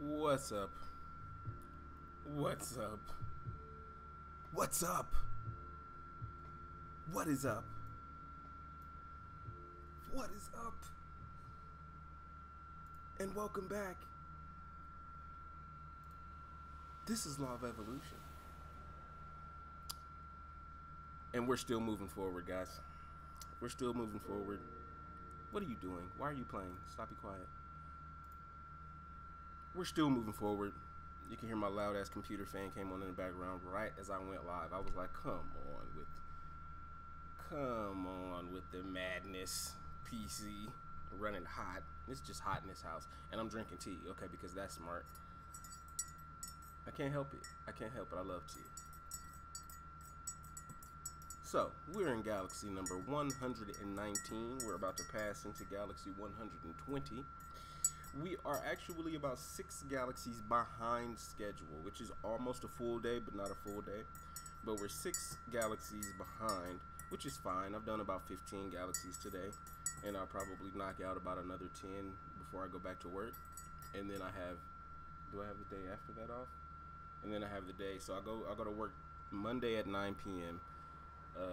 What's up? What's up? What's up? What is up? What is up? And welcome back. This is LawOfEvolution. And we're still moving forward, guys. We're still moving forward. What are you doing? Why are you playing? Stop, be quiet. We're still moving forward. You can hear my loud ass computer fan came on in the background right as I went live. I was like, come on with the madness. PC running hot. It's just hot in this house. And I'm drinking tea, okay, because that's smart. I can't help it. I can't help it. I love tea. So, we're in galaxy number 119. We're about to pass into galaxy 120. We are actually about 6 galaxies behind schedule, which is almost a full day, but not a full day. But we're 6 galaxies behind, which is fine. I've done about 15 galaxies today, and I'll probably knock out about another 10 before I go back to work. And then I have, do I have the day after that off? And then I have the day, so I go to work Monday at 9 p.m.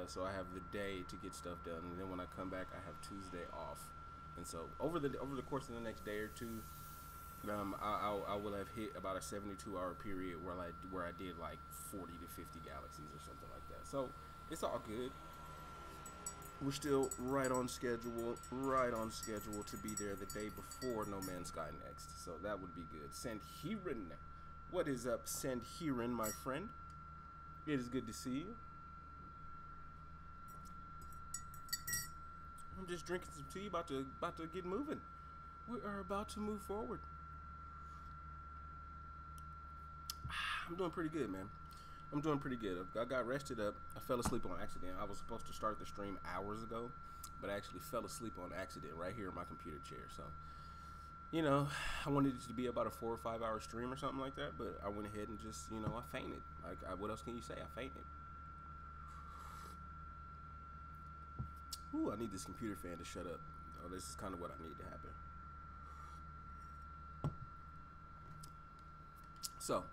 So I have the day to get stuff done, and then when I come back, I have Tuesday off. And so over the course of the next day or two, I will have hit about a 72-hour period where I did like 40 to 50 galaxies or something like that. So it's all good. We're still right on schedule to be there the day before No Man's Sky next. So that would be good. Sandhirin, what is up, Sandhirin, my friend? It is good to see you. I'm just drinking some tea, about to get moving. We are about to move forward. I'm doing pretty good, man. I'm doing pretty good. I got rested up. I fell asleep on accident. I was supposed to start the stream hours ago, but I actually fell asleep on accident right here in my computer chair. So, you know, I wanted it to be about a 4 or 5 hour stream or something like that, but I went ahead and just, you know, I fainted. Like, what else can you say? I fainted. Ooh, I need this computer fan to shut up. Oh, this is kind of what I need to happen. So,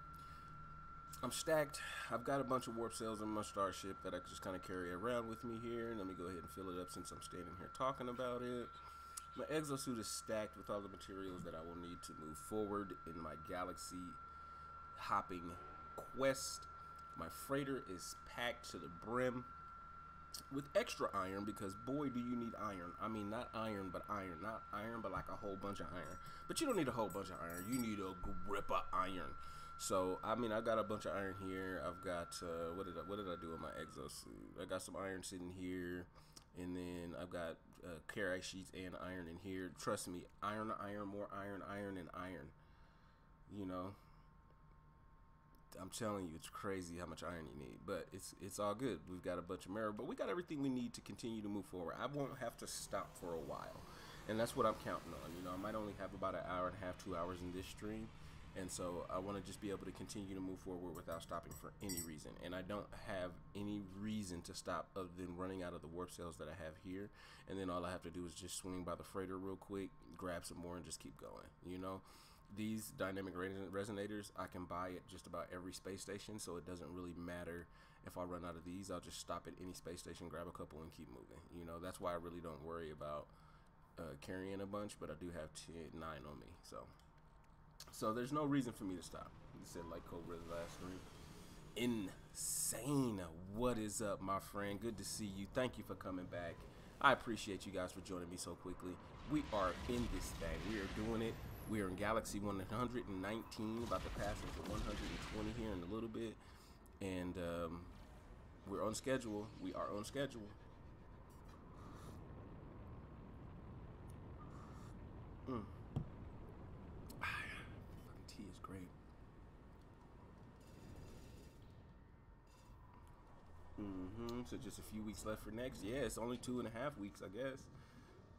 I'm stacked. I've got a bunch of warp cells in my starship that I just kind of carry around with me here. Let me go ahead and fill it up since I'm standing here talking about it. My exosuit is stacked with all the materials that I will need to move forward in my galaxy hopping quest. My freighter is packed to the brim with extra iron, because boy do you need iron. I mean, not iron, but iron. Not iron, but like a whole bunch of iron. But you don't need a whole bunch of iron. You need a grip of iron. So, I mean, I got a bunch of iron here. I've got, what did I do with my exosuit? I got some iron sitting here. And then I've got carry sheets and iron in here. Trust me, iron, more iron, and iron. You know? I'm telling you, it's crazy how much iron you need, but it's all good. We've got a bunch of mirror, but we got everything we need to continue to move forward. I won't have to stop for a while, and that's what I'm counting on. You know, I might only have about an hour and a half, 2 hours in this stream, and so I want to just be able to continue to move forward without stopping for any reason. And I don't have any reason to stop other than running out of the warp cells that I have here, and then all I have to do is just swing by the freighter real quick, grab some more, and just keep going. You know. These dynamic resonators I can buy at just about every space station, so it doesn't really matter if I run out of these. I'll just stop at any space station, grab a couple, and keep moving. You know, that's why I really don't worry about carrying a bunch, but I do have 9 on me, so there's no reason for me to stop. You said like Cobra's last stream. Insane. What is up, my friend? Good to see you. Thank you for coming back. I appreciate you guys for joining me so quickly. We are in this thing. We are doing it. We are in Galaxy 119, about to pass into 120 here in a little bit. And we're on schedule. We are on schedule. Fucking tea is great. So just a few weeks left for next. Yeah, it's only 2.5 weeks, I guess.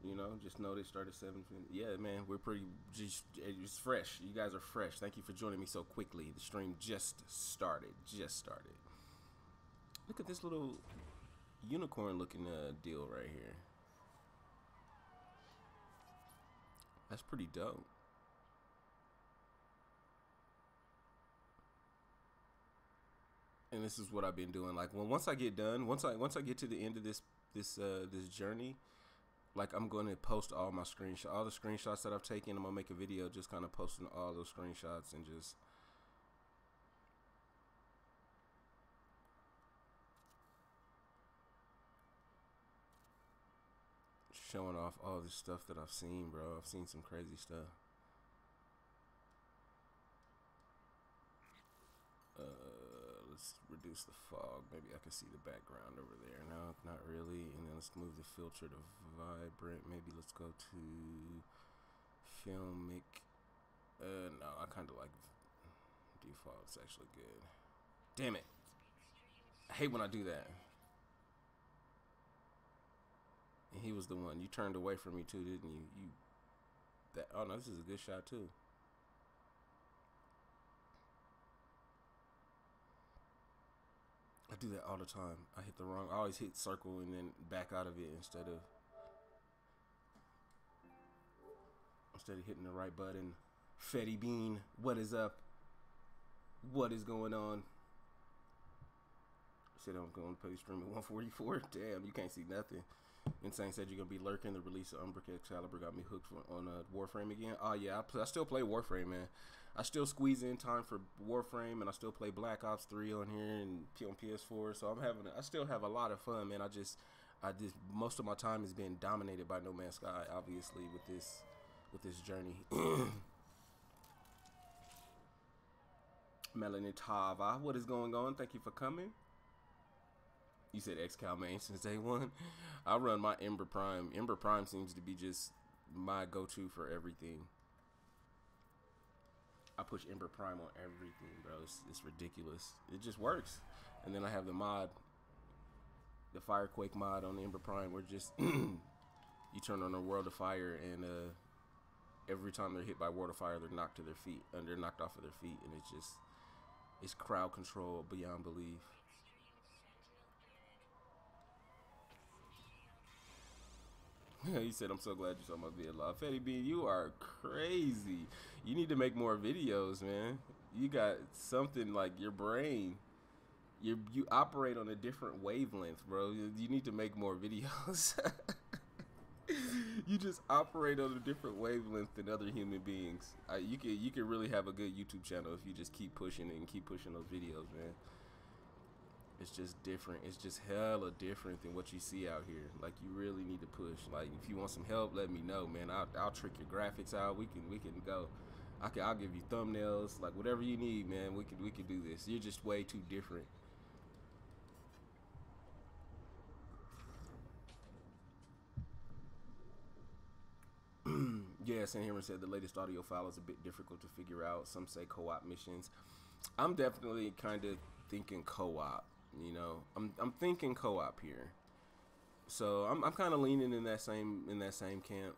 You know, just know they started 7. Yeah, man, we're pretty, just, it's fresh. You guys are fresh. Thank you for joining me so quickly. The stream just started. Look at this little unicorn looking deal right here. That's pretty dope. And this is what I've been doing. Like, once I get done, once I get to the end of this journey, like, I'm going to post all my screenshots, all the screenshots that I've taken. I'm gonna make a video just kind of posting all those screenshots and just showing off all this stuff that I've seen, bro. I've seen some crazy stuff. Let's reduce the fog. Maybe I can see the background over there. No, not really. And then let's move the filter to vibrant. Maybe let's go to filmic. No, I kind of like default. It's actually good. Damn it. I hate when I do that. And he was the one. You turned away from me too, didn't you? Oh no, this is a good shot too. I do that all the time. I always hit circle and then back out of it instead of hitting the right button. Fetty Bean, what is up? What is going on? Said I'm going to play stream at 144. Damn, you can't see nothing. Insane said you're gonna be lurking. The release of Umbra Excalibur got me hooked on Warframe again. Oh yeah, I still play Warframe, man. I still squeeze in time for Warframe, and I still play Black Ops 3 on here and on PS4. So I still have a lot of fun, man. I just most of my time has been dominated by No Man's Sky, obviously, with this journey. Melanie Tava, what is going on? Thank you for coming. You said XCal main since day one. I run my Ember Prime. Ember Prime seems to be just my go-to for everything. I push Ember Prime on everything, bro. It's ridiculous. It just works. And then I have the mod, the Firequake mod on the Ember Prime, where just you turn on a World of Fire, and every time they're hit by World of Fire, they're knocked to their feet, and they're knocked off of their feet, and it's crowd control beyond belief. He said, I'm so glad you saw my video live. Fetty B, you are crazy. You need to make more videos, man. You got something like your brain. You operate on a different wavelength, bro. You need to make more videos. You just operate on a different wavelength than other human beings. You could really have a good YouTube channel if you just keep pushing it and keep pushing those videos, man. It's just different. It's just hella different than what you see out here. Like, you really need to push. Like, if you want some help, let me know, man. I'll trick your graphics out. We can go. I'll give you thumbnails, like whatever you need, man. We can do this. You're just way too different. Yeah, San Henry said the latest audio file is a bit difficult to figure out. Some say co-op missions. I'm definitely kind of thinking co-op. You know, I'm thinking co-op here, so I'm kind of leaning in that same camp.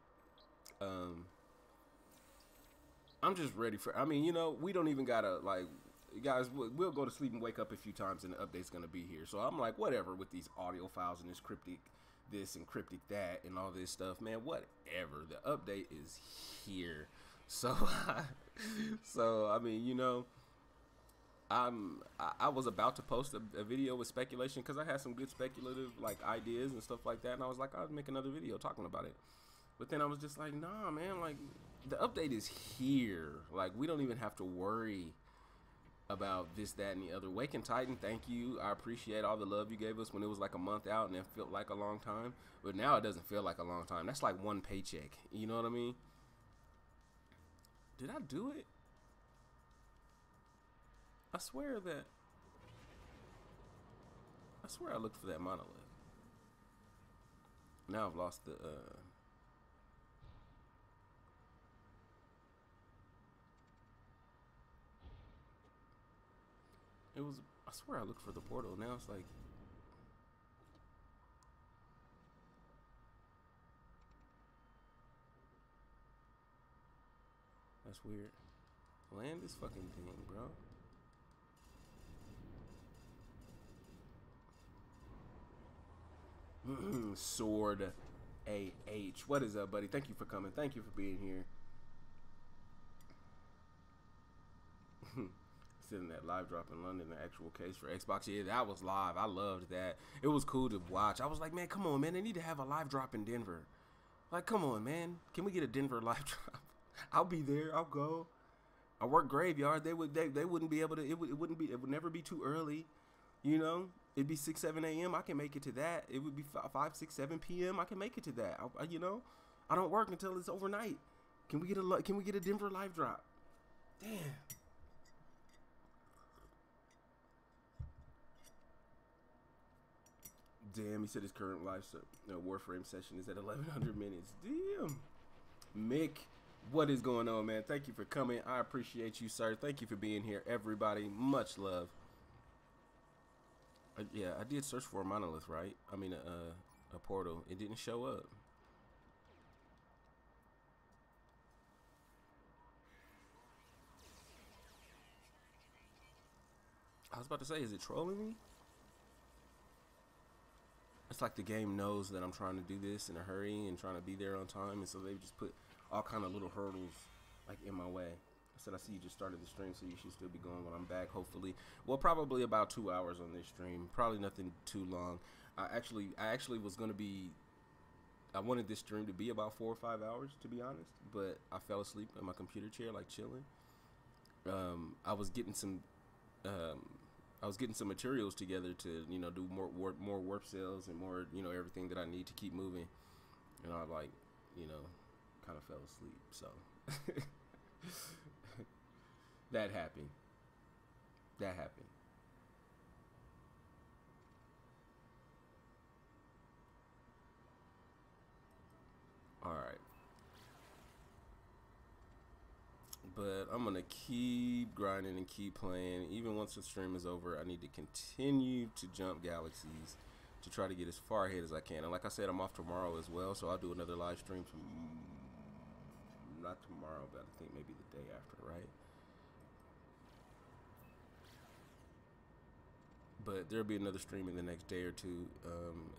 I'm just ready for. I mean, you know, we don't even gotta like, guys. We'll go to sleep and wake up a few times, and the update's gonna be here. So I'm like, whatever with these audio files and this cryptic this and cryptic that and all this stuff, man. Whatever. The update is here. So, I mean, you know. I was about to post a video with speculation because I had some good speculative like ideas and stuff like that, and I was like, I'll make another video talking about it. But then I was just like, nah, man, like the update is here. Like, we don't even have to worry about this, that, and the other. Waking Titan, thank you. I appreciate all the love you gave us when it was like a month out and it felt like a long time. But now it doesn't feel like a long time. That's like one paycheck. You know what I mean? Did I do it? I swear I looked for that monolith. Now I've lost the it was, I swear I looked for the portal. Now it's like, that's weird. Land this fucking thing, bro. Sword AH. What is up, buddy? Thank you for coming. Thank you for being here. interested in that live drop in London, the actual case for Xbox. Yeah, that was live. I loved that. It was cool to watch. I was like, man, come on, man. They need to have a live drop in Denver. Like, come on, man. Can we get a Denver live drop? I'll be there. I'll go. I work graveyard. They wouldn't be able to. It would never be too early. You know, it'd be 6, 7 a.m. I can make it to that. It would be 5, 6, 7 p.m. I can make it to that. You know, I don't work until it's overnight. Can we get a Denver live drop? Damn. Damn, he said his current live Warframe session is at 1100 minutes. Damn. Mick, what is going on, man? Thank you for coming. I appreciate you, sir. Thank you for being here, everybody. Much love. Yeah, I did search for a monolith, right? I mean, a portal. It didn't show up. I was about to say, is it trolling me? It's like the game knows that I'm trying to do this in a hurry and trying to be there on time, and so they just put all kind of little hurdles like in my way. I said, I see you just started the stream, so you should still be going when I'm back, hopefully. Well, probably about 2 hours on this stream. Probably nothing too long. I actually was gonna be. I wanted this stream to be about 4 or 5 hours, to be honest, but I fell asleep in my computer chair, like chilling. I was getting some. I was getting some materials together to, you know, do more warp cells and more, you know, everything that I need to keep moving. And I, like, you know, kind of fell asleep. So that happened. That happened. All right. But I'm going to keep grinding and keep playing. Even once the stream is over, I need to continue to jump galaxies to try to get as far ahead as I can. And like I said, I'm off tomorrow as well, so I'll do another live stream. Not tomorrow, but I think maybe the day after, right? But there'll be another stream in the next day or two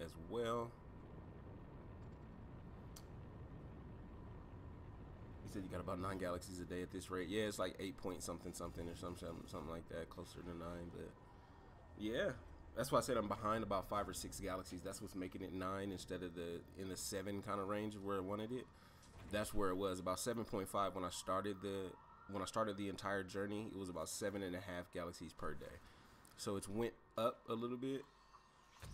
as well. You got about 9 galaxies a day at this rate. Yeah, it's like 8 point something or something like that, closer to 9. But yeah, that's why I said I'm behind about 5 or 6 galaxies. That's what's making it 9 instead of in the 7 kind of range of where I wanted it. That's where it was about 7.5 when I started the entire journey. It was about 7.5 galaxies per day. So it's went up a little bit,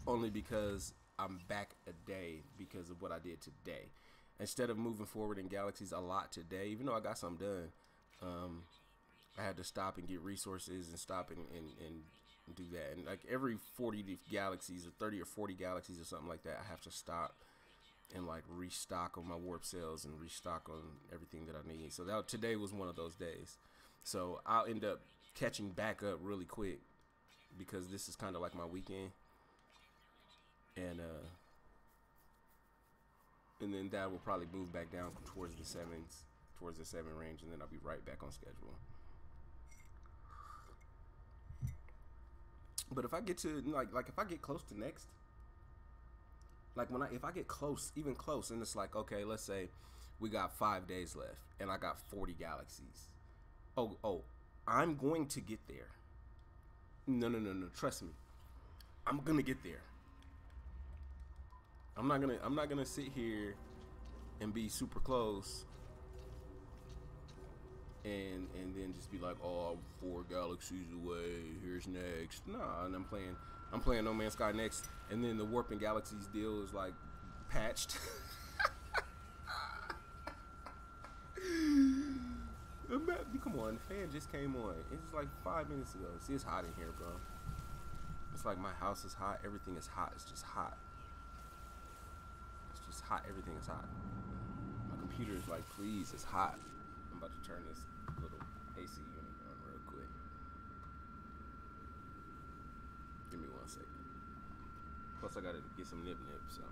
only because I'm back a day because of what I did today. Instead of moving forward in galaxies a lot today, even though I got some done, I had to stop and get resources and stop and do that. And like every 40 galaxies or 30 or 40 galaxies or something like that, I have to stop and like restock on my warp cells and restock on everything that I need. So today was one of those days. So I'll end up catching back up really quick because this is kind of like my weekend. And then that will probably move back down towards the 7s, towards the 7 range, and then I'll be right back on schedule. But if I get to like if I get close to next, like if I get close, even close, and it's like, okay, let's say we got 5 days left, and I got 40 galaxies. Oh, I'm going to get there. No, trust me, I'm gonna get there. I'm not gonna sit here and be super close and then just be like, oh, I'm 4 galaxies away. Here's next. Nah, and I'm playing No Man's Sky next, and then the warping galaxies deal is like patched. Come on, the fan just came on. It's like 5 minutes ago. See, it's hot in here, bro. It's like my house is hot. Everything is hot. It's just hot. It's hot. Everything is hot. My computer is like, please, it's hot. I'm about to turn this little AC unit on real quick. Give me 1 second. Plus, I gotta get some nip, so.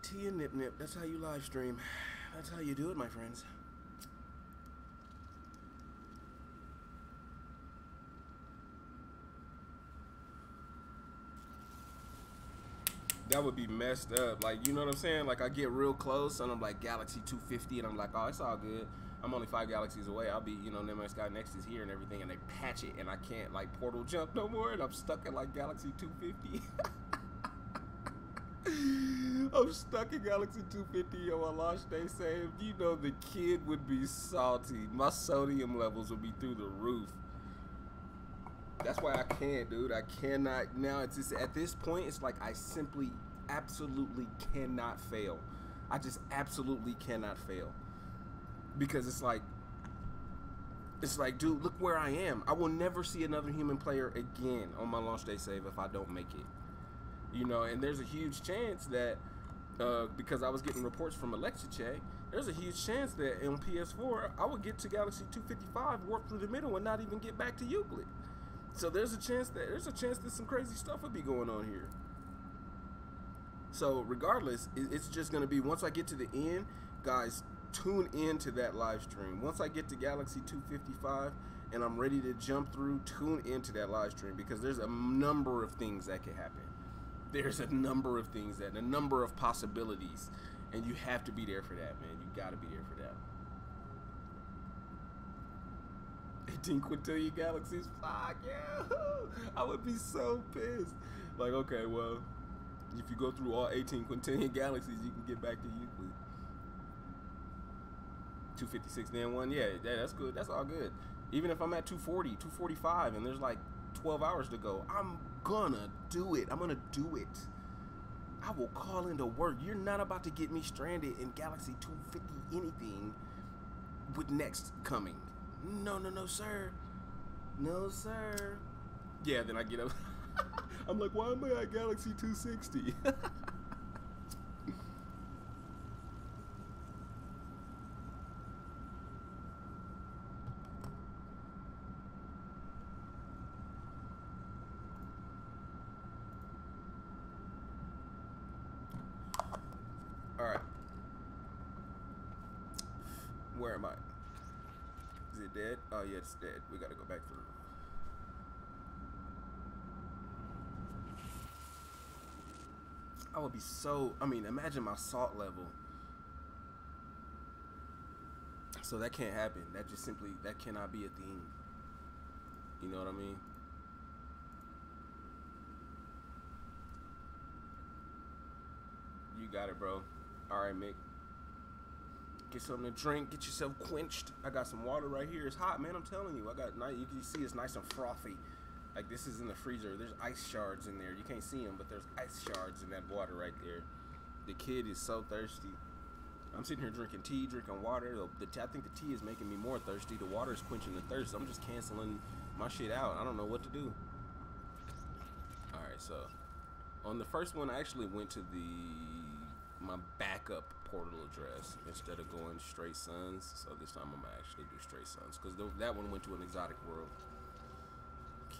Tea and nip. That's how you live stream. That's how you do it, my friends. That would be messed up. Like, you know what I'm saying? Like, I get real close and I'm like, Galaxy 250, and I'm like, oh, it's all good. I'm only 5 galaxies away. I'll be, you know, next guy next is here and everything, and they patch it, and I can't, like, portal jump no more, and I'm stuck at, like, Galaxy 250. I'm stuck in Galaxy 250 on my launch day save. You know, the kid would be salty. My sodium levels would be through the roof. That's why I can't, dude. I cannot. Now, it's just, at this point, it's like I simply, absolutely cannot fail. I just absolutely cannot fail. Because it's like, dude, look where I am. I will never see another human player again on my launch day save if I don't make it. You know, and there's a huge chance that, because I was getting reports from ALEXICEK, there's a huge chance that on PS4, I would get to Galaxy 255, warp through the middle, and not even get back to Euclid. So there's a chance that some crazy stuff would be going on here. So regardless, it's just going to be, once I get to the end, guys, tune in to that live stream. Once I get to Galaxy 255 and I'm ready to jump through, tune into that live stream, because there's a number of things that could happen. There's a number of things, a number of possibilities, and you have to be there for that, man. You got to be there for that. 18 quintillion galaxies, fuck yeah! I would be so pissed. Like, okay, well, if you go through all 18 quintillion galaxies, you can get back to Euclid. 256 then 1, yeah, that's good. That's all good. Even if I'm at 240, 245, and there's like 12 hours to go, I'm gonna do it. I'm gonna do it. I will call into work. You're not about to get me stranded in Galaxy 250 anything with next coming. No, no, no, sir. No, sir. Yeah, then I get up. I'm like, why am I at Galaxy 260? Alright. Where am I? Is it dead? Oh yeah, it's dead. We gotta go back through. I would be so, I mean, imagine my salt level. So that can't happen. That just simply, that cannot be a thing. You know what I mean? You got it, bro. Alright, Mick. Get something to drink. Get yourself quenched. I got some water right here. It's hot, man. I'm telling you. I got, you can see it's nice and frothy. Like, this is in the freezer. There's ice shards in there. You can't see them, but there's ice shards in that water right there. The kid is so thirsty. I'm sitting here drinking tea, drinking water. I think the tea is making me more thirsty. The water is quenching the thirst. I'm just canceling my shit out. I don't know what to do. Alright, so on the first one, I actually went to my backup portal address instead of going straight suns. So this time I'm gonna actually do straight suns, because that one went to an exotic world.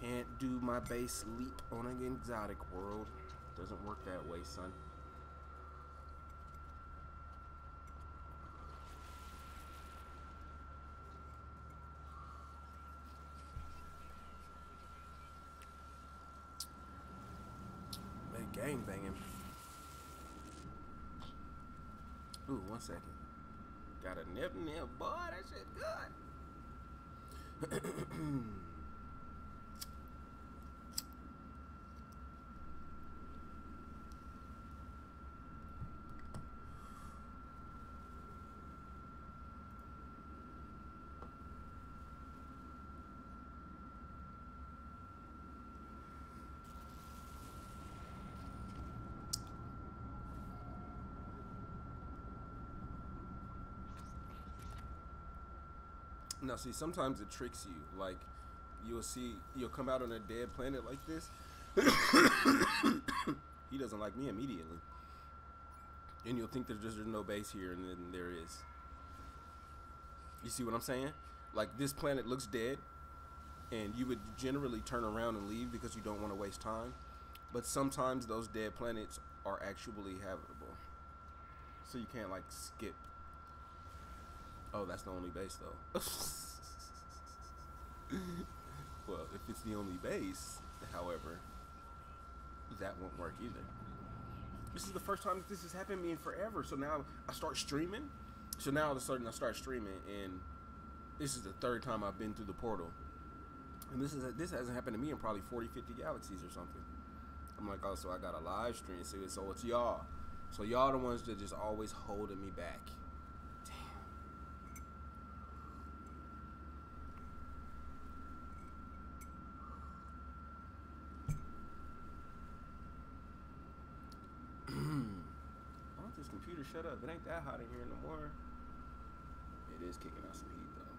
Can't do my base leap on an exotic world. Doesn't work that way, son. Man, gang banging. Ooh, 1 second. Got a nip, boy. That shit good. Now, see, sometimes it tricks you. Like, you'll come out on a dead planet like this. He doesn't like me immediately. And you'll think there's no base here, and then there is. You see what I'm saying? Like, this planet looks dead, and you would generally turn around and leave because you don't want to waste time. But sometimes those dead planets are actually habitable. So you can't, like, skip. Oh, that's the only base, though. Well, if it's the only base, however, that won't work either. This is the first time that this has happened to me in forever. So now I start streaming. So now all of a sudden I start streaming, and this is the third time I've been through the portal. And this hasn't happened to me in probably 40, 50 galaxies or something. I'm like, oh, so I got a live stream. So it's y'all. So y'all the ones that just always holding me back. This computer shut up. It ain't that hot in here no more. It is kicking out some heat though.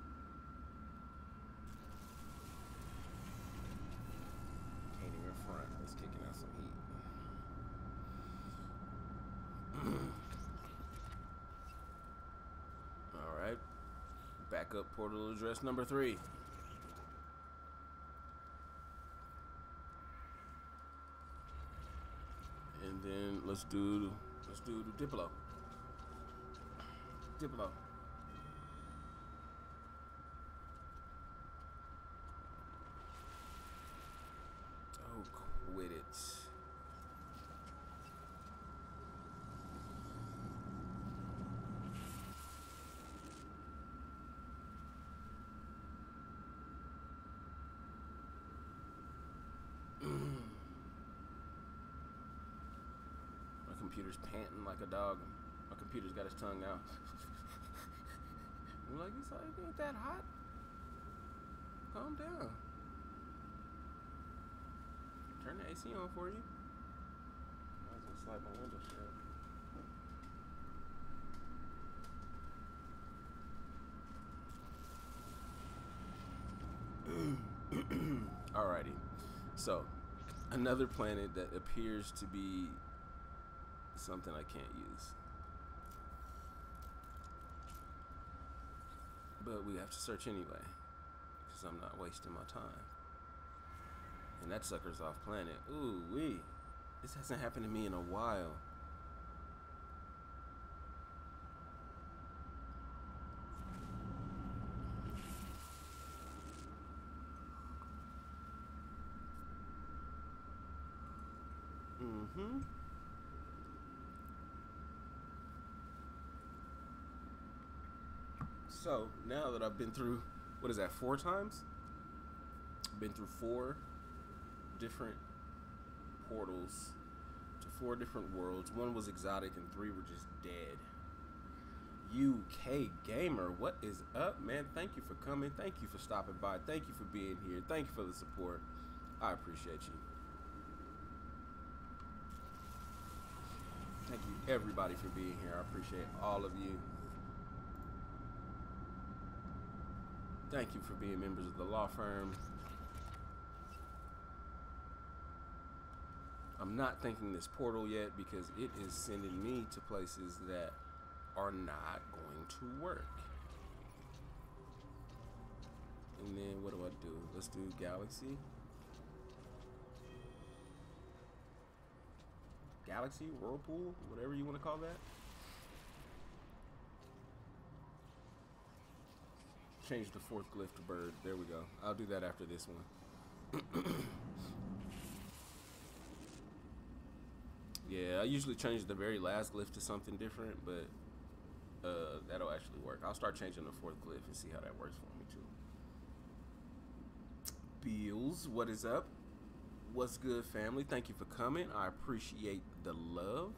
Can't even front. It's kicking out some heat. Alright. Backup portal address number 3. And then let's do the Diplo. Oh, quit it. Computer's panting like a dog. My computer's got his tongue out. I'm like, it's like, it ain't that hot. Calm down. Turn the AC on for you. I was gonna slide my window shut. Alrighty. So, another planet that appears to be something I can't use, but we have to search anyway because I'm not wasting my time. And that sucker's off planet. Ooh wee, this hasn't happened to me in a while. So now that I've been through, what is that, 4 times? I've been through 4 different portals to 4 different worlds. 1 was exotic and 3 were just dead. UK Gamer, what is up, man? Thank you for coming. Thank you for stopping by. Thank you for being here. Thank you for the support. I appreciate you. Thank you everybody for being here. I appreciate all of you. Thank you for being members of the law firm. I'm not thinking this portal yet because it is sending me to places that are not going to work. And then what do I do? Let's do Galaxy. Galaxy, Whirlpool, whatever you want to call that. Change the 4th glyph to bird. There we go. I'll do that after this one. Yeah, I usually change the very last glyph to something different, but that'll actually work. I'll start changing the 4th glyph and see how that works for me too. Beals, what is up? What's good, family? Thank you for coming. I appreciate the love.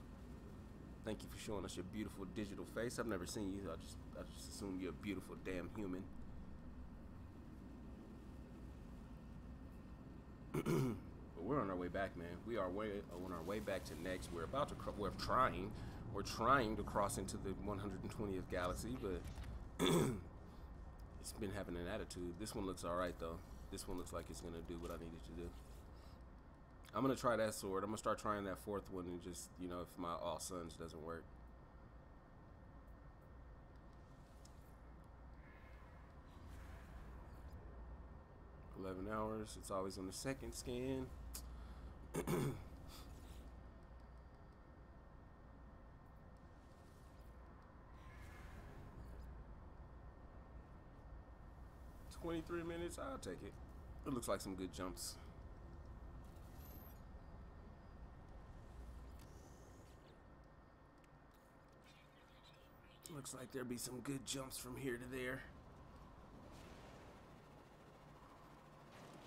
Thank you for showing us your beautiful digital face. I've never seen you. I just assume you're a beautiful damn human. But we're on our way back, man. We are on our way back to next. We're trying to cross into the 120th galaxy, but it's been having an attitude. This one looks all right though. This one looks like it's gonna do what I need it to do. I'm gonna try that sword. I'm gonna start trying that 4th one and just, you know, if my all suns doesn't work. $11 hours. It's always on the 2nd scan. 23 minutes. I'll take it. It looks like some good jumps. Looks like there'll be some good jumps from here to there.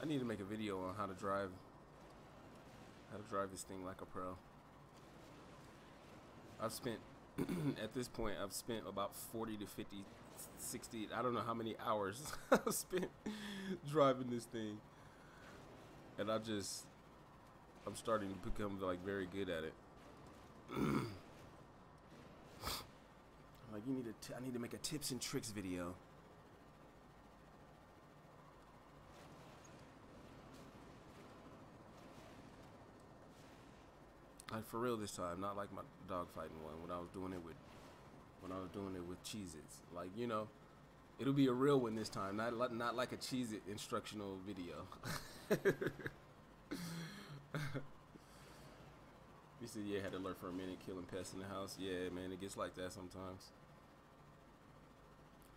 I need to make a video on how to drive this thing like a pro. I've spent at this point I've spent about 40 to 50, 60, I don't know how many hours I've spent driving this thing, and I'm starting to become like very good at it. Like, I need to make a tips and tricks video. Like, for real this time, not like my dogfighting one when I was doing it with Cheez-Its. Like, you know, it'll be a real one this time, not like a Cheez-It instructional video. You said, yeah, had to lurk for a minute, killing pests in the house. Yeah, man, it gets like that sometimes.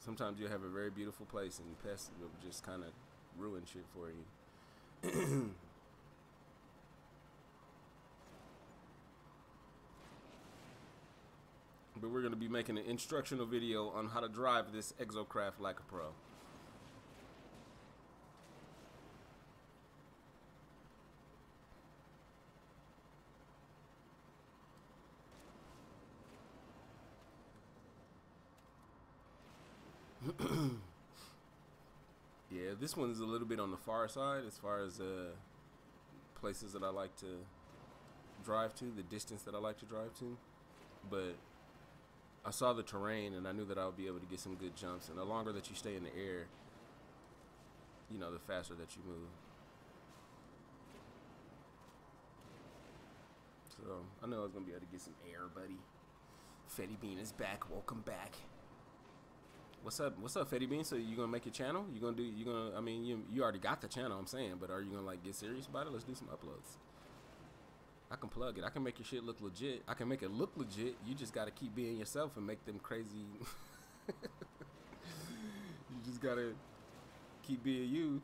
Sometimes you'll have a very beautiful place and pests will just kind of ruin shit for you. But we're going to be making an instructional video on how to drive this exocraft like a pro. Yeah, this one's a little bit on the far side as far as places that I like to drive to, the distance that I like to drive to. But I saw the terrain and I knew that I would be able to get some good jumps. And the longer that you stay in the air, you know, the faster that you move. So I know I was gonna be able to get some air, buddy. Fetty Bean is back. Welcome back. What's up? What's up, Fetty Bean? So you gonna make your channel? I mean, you already got the channel, I'm saying, but are you gonna like get serious about it? Let's do some uploads. I can plug it. I can make your shit look legit. I can make it look legit. You just gotta keep being yourself and make them crazy. You just gotta keep being you.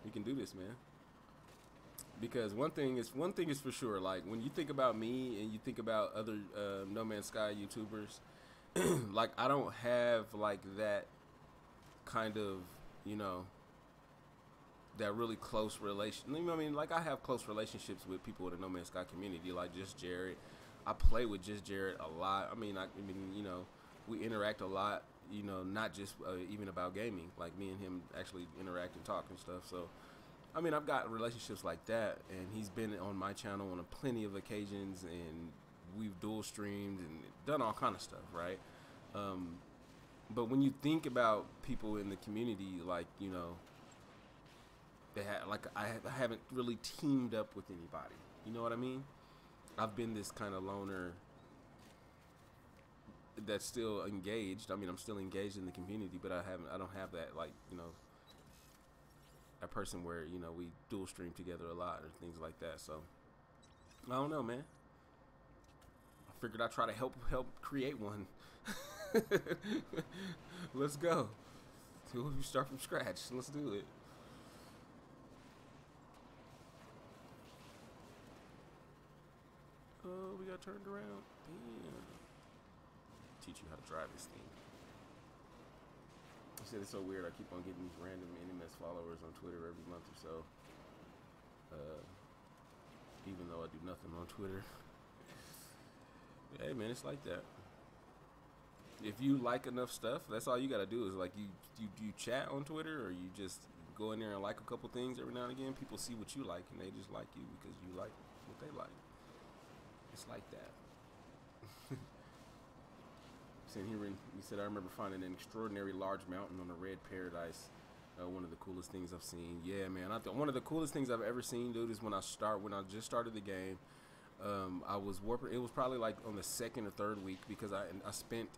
You can do this, man. Because one thing is for sure. Like, when you think about me and you think about other No Man's Sky YouTubers, like, I don't have like that kind of, you know, that really close relation. I mean, like, I have close relationships with people in the No Man's Sky community, like Just Jared. I play with Just Jared a lot. I mean, you know, we interact a lot. You know, not just even about gaming. Like, me and him actually interact and talk and stuff. So, I mean, I've got relationships like that, and he's been on my channel on plenty of occasions, and we've dual streamed and done all kind of stuff, right? But when you think about people in the community, like, you know, I haven't really teamed up with anybody. You know what I mean? I've been this kind of loner that's still engaged. I mean, I'm still engaged in the community, but I don't have that, like, you know, a person where, you know, we dual stream together a lot or things like that. So I don't know, man. I figured I'd try to help create one. Let's go. You start from scratch. Let's do it. Oh, we got turned around. Damn. Teach you how to drive this thing. I said it's so weird. I keep on getting these random NMS followers on Twitter every month or so. Even though I do nothing on Twitter. Hey, man, it's like that. If you like enough stuff, that's all you gotta do is, like, you chat on Twitter, or you just go in there and like a couple things every now and again. People see what you like and they just like you because you like what they like. It's like that. Sitting here, he said, I remember finding an extraordinary large mountain on a red paradise. One of the coolest things I've seen. Yeah, man. One of the coolest things I've ever seen, dude, is when I just started the game. I was warping. It was probably like on the second or third week, because I spent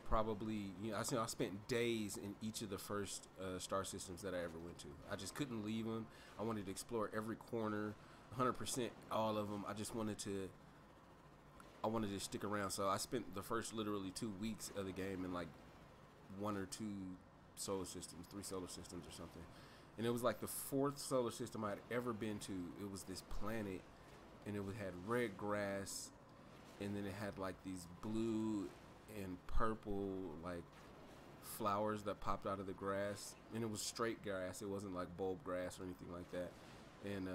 probably, you know, I spent days in each of the first star systems that I ever went to. I just couldn't leave them. I wanted to explore every corner, 100% all of them. I wanted to stick around. So I spent the first literally 2 weeks of the game in like 1 or 2 solar systems, 3 solar systems or something. And it was like the 4th solar system I'd ever been to. It was this planet, and it had red grass, and then it had like these blue and purple like flowers that popped out of the grass, and it was straight grass. It wasn't like bulb grass or anything like that. And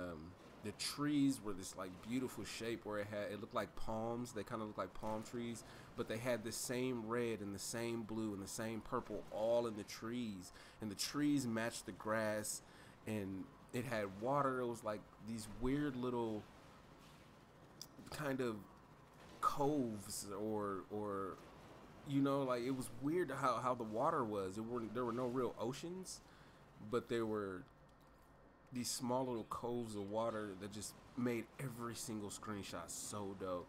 the trees were this like beautiful shape where it looked like palms. They kind of looked like palm trees, but they had the same red and the same blue and the same purple all in the trees, and the trees matched the grass, and it had water. It was like these weird little kind of coves or you know, like it was weird how the water was. There were no real oceans, but there were these small little coves of water that just made every single screenshot so dope.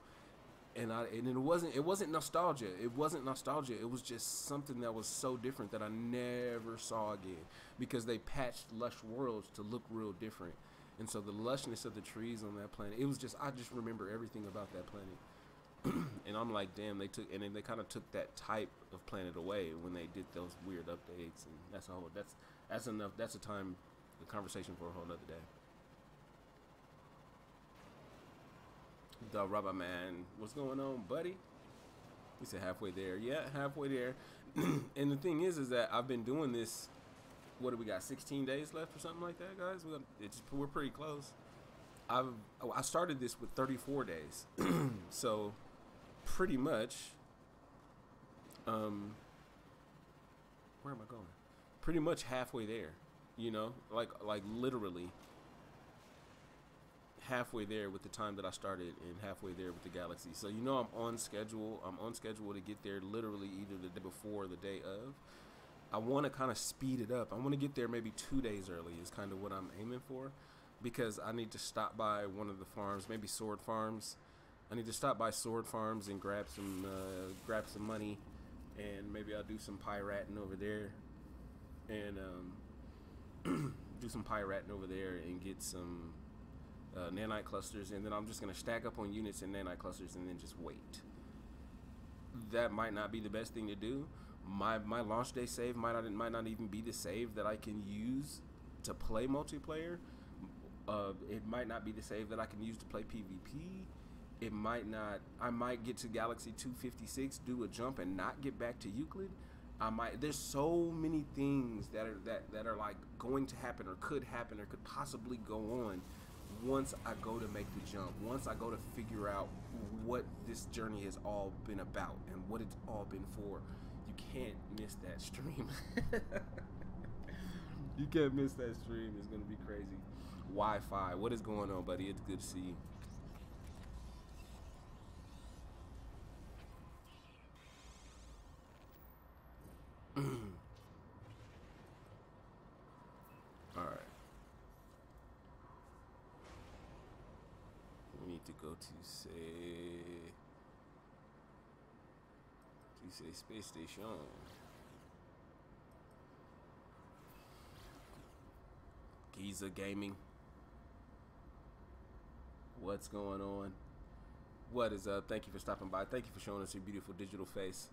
And it wasn't nostalgia. It wasn't nostalgia. It was just something that was so different that I never saw again, because they patched lush worlds to look real different. And so the lushness of the trees on that planet, it was just, I just remember everything about that planet. And I'm like, damn, they kind of took that type of planet away when they did those weird updates. And that's enough. That's a conversation for a whole nother day. The Rubber Man, what's going on, buddy? We said halfway there. Yeah, halfway there. And the thing is that I've been doing this. What do we got? 16 days left or something like that, guys. We're pretty close. I started this with 34 days, so pretty much. Where am I going? Pretty much halfway there. You know, like literally halfway there with the time that I started, and halfway there with the galaxy. So you know, I'm on schedule. I'm on schedule to get there literally either the day before or the day of. I want to kind of speed it up. I want to get there maybe 2 days early is kind of what I'm aiming for, because I need to stop by one of the farms, maybe sword farms. I need to stop by sword farms and grab some money, and maybe I'll do some pirating over there, and do some pirating over there and get some nanite clusters, and then I'm just gonna stack up on units and nanite clusters and then just wait. That might not be the best thing to do. My launch day save might not even be the save that I can use to play multiplayer. It might not be the save that I can use to play PvP. It might not. I might get to Galaxy 256, do a jump, and not get back to Euclid. There's so many things that are like going to happen, or could happen, or could possibly go on once I go to make the jump. Once I go to figure out what this journey has all been about and what it's all been for. You can't miss that stream. You can't miss that stream. It's gonna be crazy. Wi-Fi, what is going on, buddy? It's good to see you. All right. We need to go to say space station. Giza Gaming. What's going on? What is up? Thank you for stopping by. Thank you for showing us your beautiful digital face.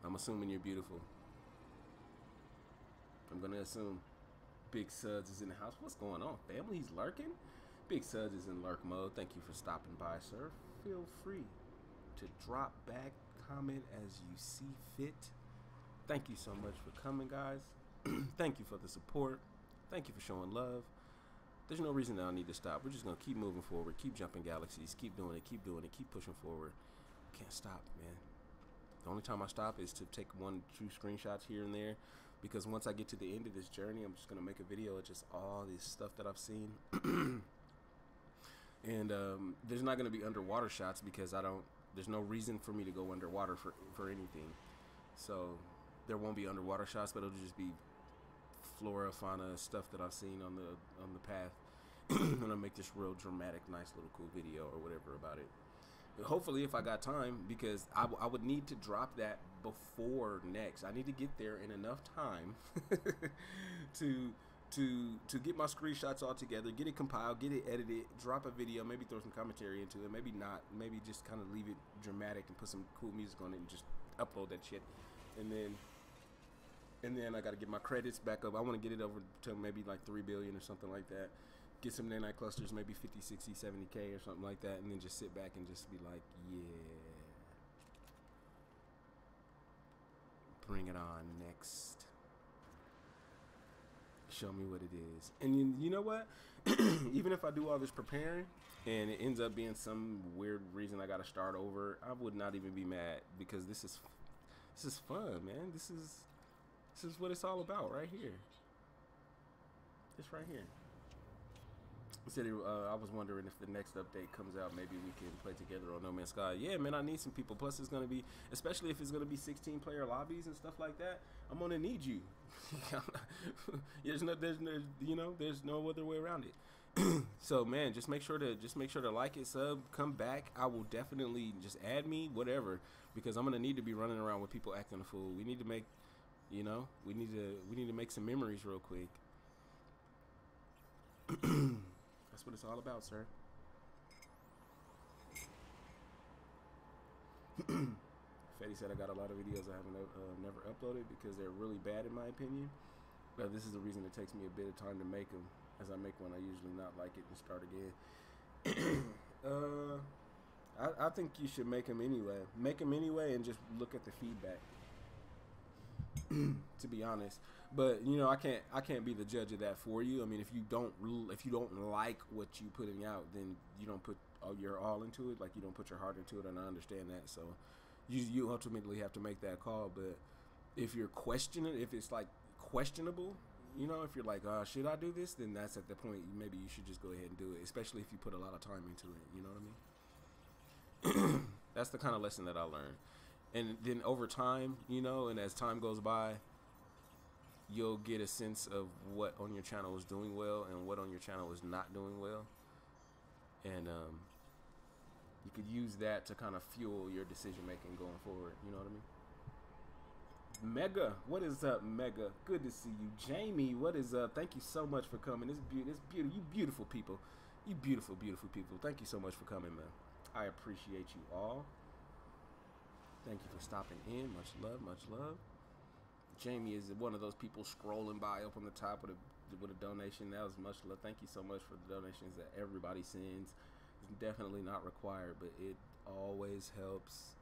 I'm assuming you're beautiful. I'm gonna assume Big Suds is in the house. What's going on, family? He's lurking? Big Suds is in lurk mode. Thank you for stopping by, sir. Feel free to drop back, comment as you see fit. Thank you so much for coming, guys. Thank you for the support. Thank you for showing love. There's no reason that I need to stop. We're just gonna keep moving forward, keep jumping galaxies, keep doing it, keep pushing forward. Can't stop, man. The only time I stop is to take 1-2 screenshots here and there, because once I get to the end of this journey, I'm just gonna make a video of just all this stuff that I've seen. And there's not gonna be underwater shots, because there's no reason for me to go underwater for anything. So there won't be underwater shots, but it'll just be flora, fauna, stuff that I've seen on the path. I'm gonna make this real dramatic, nice little cool video or whatever about it. Hopefully, if I got time, because I would need to drop that before next. I need to get there in enough time to get my screenshots all together, get it compiled, get it edited, drop a video, maybe throw some commentary into it, maybe not, maybe just kind of leave it dramatic and put some cool music on it and just upload that shit. And then I got to get my credits back up. I want to get it over to maybe like 3 billion or something like that. Get some nanite clusters, maybe 50, 60, 70K or something like that, and then just sit back and just be like, yeah. Bring it on next. Show me what it is. And you know what? Even if I do all this preparing and it ends up being some weird reason I got to start over, I would not even be mad, because this is fun, man. This is what it's all about right here. It's right here. Said I was wondering if the next update comes out, maybe we can play together on No Man's Sky. Yeah, man, I need some people. Plus, it's gonna be, especially if it's gonna be 16-player lobbies and stuff like that, I'm gonna need you. there's no other way around it. So, man, just make sure to like it, sub, come back. I will definitely just add me, whatever, because I'm gonna need to be running around with people acting a fool. We need to make, we need to make some memories real quick. That's what it's all about, sir. Fetty said I got a lot of videos I haven't never uploaded because they're really bad in my opinion. But this is the reason it takes me a bit of time to make them. As I make one, I usually not like it and start again. I think you should make them anyway. Make them anyway and just look at the feedback. To be honest, but I can't be the judge of that for you. I mean, if you don't like what you putting out, then you don't put your all into it. Like, you don't put your heart into it, and I understand that. So you ultimately have to make that call. But if you're questioning, if it's like questionable, if you're like, should I do this, then that's at the point maybe you should just go ahead and do it, especially if you put a lot of time into it. You know what I mean? That's the kind of lesson that I learned. And then over time, and as time goes by, you'll get a sense of what on your channel is doing well and what on your channel is not doing well. And you could use that to kind of fuel your decision making going forward. You know what I mean? Mega, what is up, Mega? Good to see you. Jamie, what is up? Thank you so much for coming. It's beautiful. You beautiful people. You beautiful, beautiful people. Thank you so much for coming, man. I appreciate you all. Thank you for stopping in. Much love, much love. Jamie is one of those people scrolling by up on the top with a donation. That was much love. Thank you so much for the donations that everybody sends. It's definitely not required, but it always helps.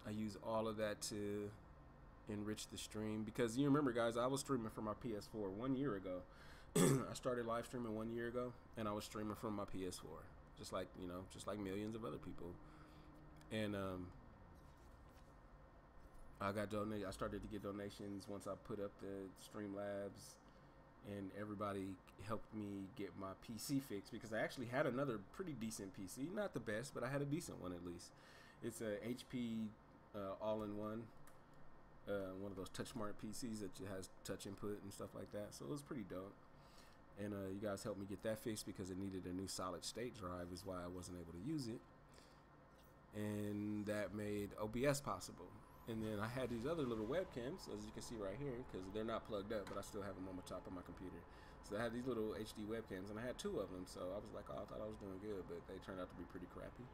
I use all of that to enrich the stream, because you remember, guys, I was streaming from my PS4 1 year ago. I started live streaming 1 year ago, and I was streaming from my PS4, just like millions of other people. And I started to get donations once I put up the Streamlabs, and everybody helped me get my PC fixed, because I actually had another pretty decent PC, not the best, but I had a decent one at least. It's a HP all-in-one, one of those touch smart PCs that has touch input and stuff like that. So it was pretty dope. And you guys helped me get that fixed because it needed a new solid state drive, is why I wasn't able to use it. And that made OBS possible. And then I had these other little webcams, as you can see right here, because they're not plugged up, but I still have them on the top of my computer. So I had these little HD webcams, and I had 2 of them. So I was like, oh, I thought I was doing good, but they turned out to be pretty crappy.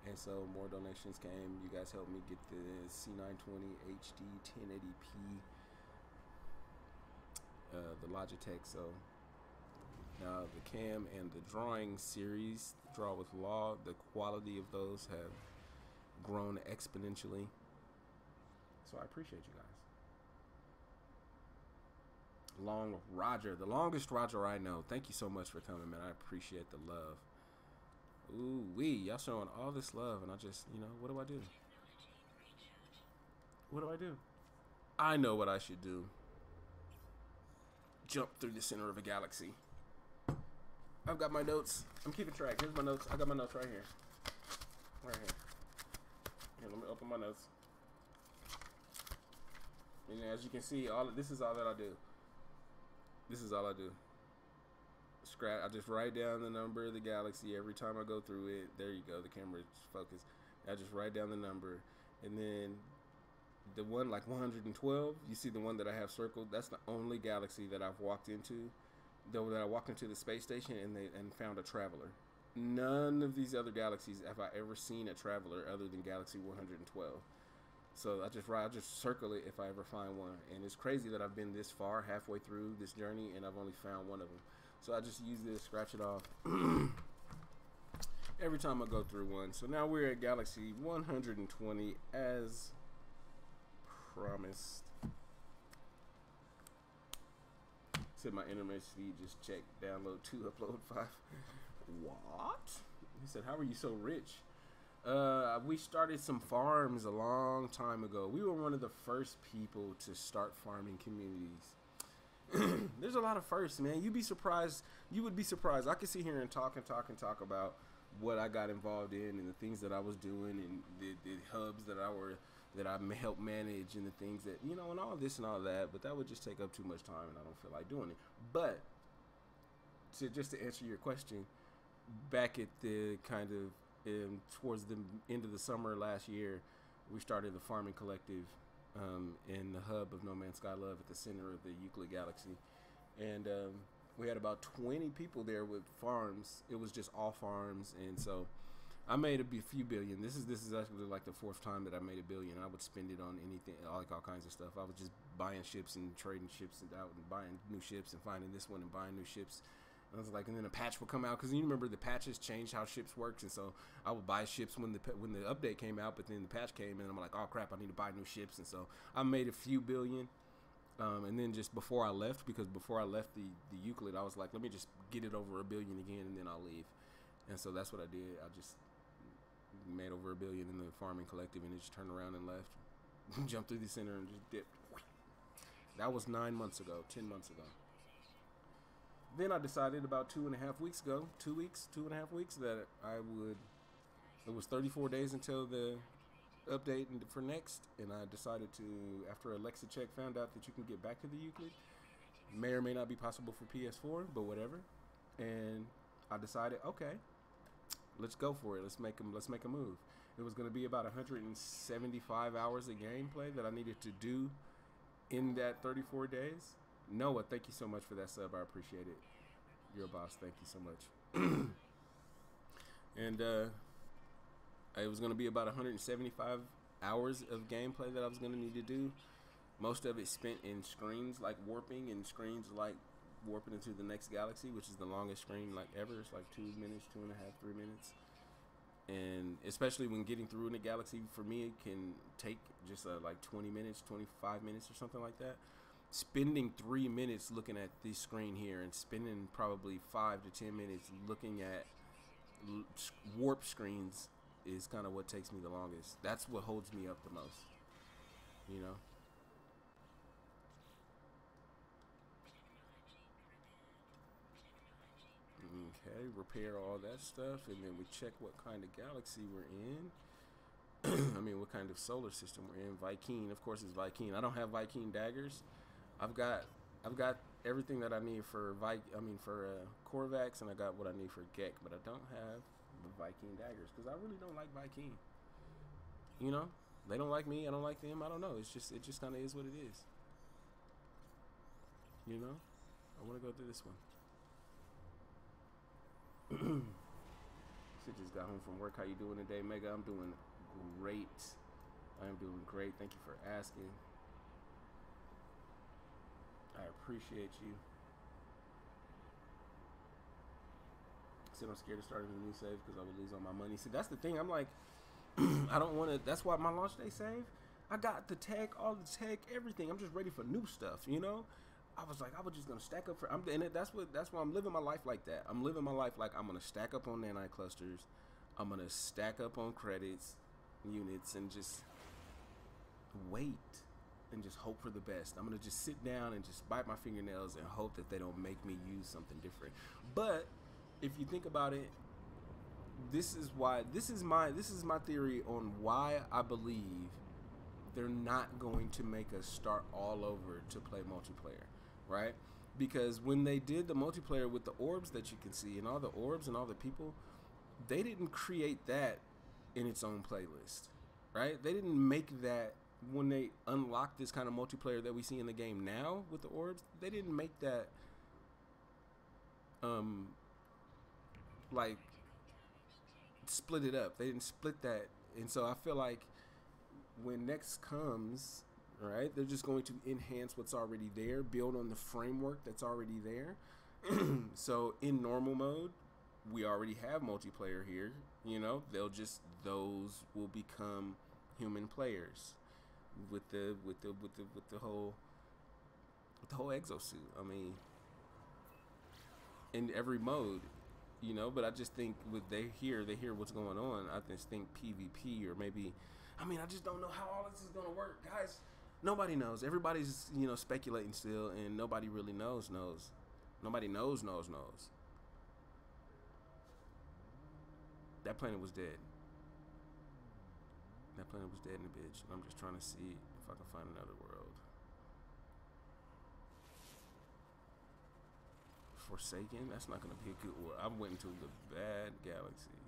And so more donations came. You guys helped me get the C920 HD 1080p, the Logitech. So now the cam and the drawing series, Draw with Law, the quality of those have grown exponentially. So I appreciate you guys. Long Roger, the longest Roger I know. Thank you so much for coming, man. I appreciate the love. Ooh wee, y'all showing all this love, and I just, what do I do? What do I do? I know what I should do. Jump through the center of a galaxy. I've got my notes. I'm keeping track. Here's my notes. I got my notes right here. Right here. Here, let me open my notes. And as you can see, this is all that I do. This is all I do. I just write down the number of the galaxy every time I go through it. There you go. The camera's focused. I just write down the number, and then the one like 112. You see the one that I have circled? That's the only galaxy that I've walked into. Though that I walked into the space station and found a traveler. None of these other galaxies have I ever seen a traveler other than Galaxy 112. So I just circle it if I ever find one. And it's crazy that I've been this far, halfway through this journey, and I've only found one of them. So I just use this, scratch it off every time I go through one. So now we're at Galaxy 120 as promised. Said my internet speed just checked, download 2, upload 5. What? He said, how are you so rich? We started some farms a long time ago. We were one of the first people to start farming communities. There's a lot of firsts, man. You'd be surprised. You would be surprised. I could sit here and talk about what I got involved in and the things that I was doing and the hubs that I helped manage and the things that, you know, and all this and all that. But that would just take up too much time, and I don't feel like doing it. But just to answer your question, back at the kind of towards the end of the summer last year, we started the farming collective in the hub of No Man's Sky Love at the center of the Euclid Galaxy, and we had about 20 people there with farms. It was just all farms, and so I made a few billion. This is actually like the 4th time that I made $1 billion. I would spend it on anything, like all kinds of stuff. I was just buying ships and trading ships and out and buying new ships and finding this one and buying new ships. I was like, and then a patch would come out, because you remember the patches changed how ships works, and so I would buy ships when the update came out, but then the patch came and I'm like, oh crap, I need to buy new ships, and so I made a few billion, and then just before I left, because before I left the Euclid, I was like, let me just get it over $1 billion again, and then I'll leave, and so that's what I did. I just made over $1 billion in the farming collective, and it just turned around and left, jumped through the center and just dipped. That was 9 months ago, 10 months ago. Then I decided about 2.5 weeks ago, 2.5 weeks, that it was 34 days until the update for next, and I decided to, after ALEXICEK found out that you can get back to the Euclid, may or may not be possible for PS4, but whatever, and I decided, okay, let's go for it, let's make a move. It was going to be about 175 hours of gameplay that I needed to do in that 34 days. Noah, thank you so much for that sub. I appreciate it. You're a boss. Thank you so much. And it was going to be about 175 hours of gameplay that I was going to need to do. Most of it spent in screens like warping and screens like warping into the next galaxy, which is the longest screen like ever. It's like 2 minutes, 2.5, 3 minutes. And especially when getting through in a galaxy, for me, it can take just like 20 minutes, 25 minutes or something like that. Spending 3 minutes looking at this screen here and spending probably 5 to 10 minutes looking at warp screens is kind of what takes me the longest. That's what holds me up the most, you know. Okay, repair all that stuff, and then we check what kind of galaxy we're in. I mean, what kind of solar system we're in. Vy'keen, of course, it's Vy'keen. I don't have Vy'keen daggers. I've got everything that I need for Korvax, and I got what I need for Gek, but I don't have the Vy'keen daggers because I really don't like Vy'keen. You know, they don't like me. I don't like them. I don't know. It just kind of is what it is. You know, I want to go through this one. Shit, just got home from work. How you doing today, Mega? I'm doing great. I am doing great. Thank you for asking. I appreciate you. Said I'm scared of starting a new save because I would lose all my money. See, that's the thing. I'm like, I don't want to. That's why my launch day save, I got the tech, all the tech, everything. I'm just ready for new stuff, you know. I was like, I was just gonna stack up for. That's why I'm living my life like that. I'm living my life like I'm gonna stack up on nanite clusters. I'm gonna stack up on credits, units, and just wait and just hope for the best. I'm gonna just sit down and just bite my fingernails and hope that they don't make me use something different. But if you think about it, this is my theory on why I believe they're not going to make us start all over to play multiplayer, right? Because when they did the multiplayer with the orbs that you can see and all the orbs and all the people, they didn't create that in its own playlist, right? They didn't make that when they unlocked this kind of multiplayer that we see in the game now with the orbs. They didn't make that like split it up. They didn't split that. And so I feel like when next comes, right, they're just going to enhance what's already there, build on the framework that's already there. So in normal mode, we already have multiplayer here, you know. Those will become human players. with the whole exosuit. I mean, in every mode, you know. But I just think with they hear what's going on. I just think PvP, or maybe, I mean, I just don't know how all this is gonna work, guys. Nobody knows. Everybody's, you know, speculating still, and nobody really knows. Nobody knows. That planet was dead. That planet was dead in the bitch. I'm just trying to see if I can find another world. Forsaken? That's not going to be a good world. I went into the bad galaxy.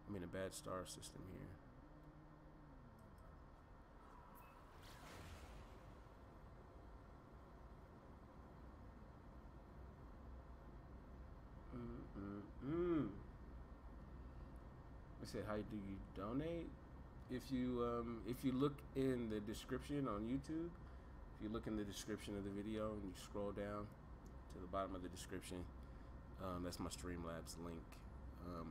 I mean, a bad star system here. It said, how do you donate? If you look in the description on YouTube, if you look in the description of the video and you scroll down to the bottom of the description, that's my Streamlabs link.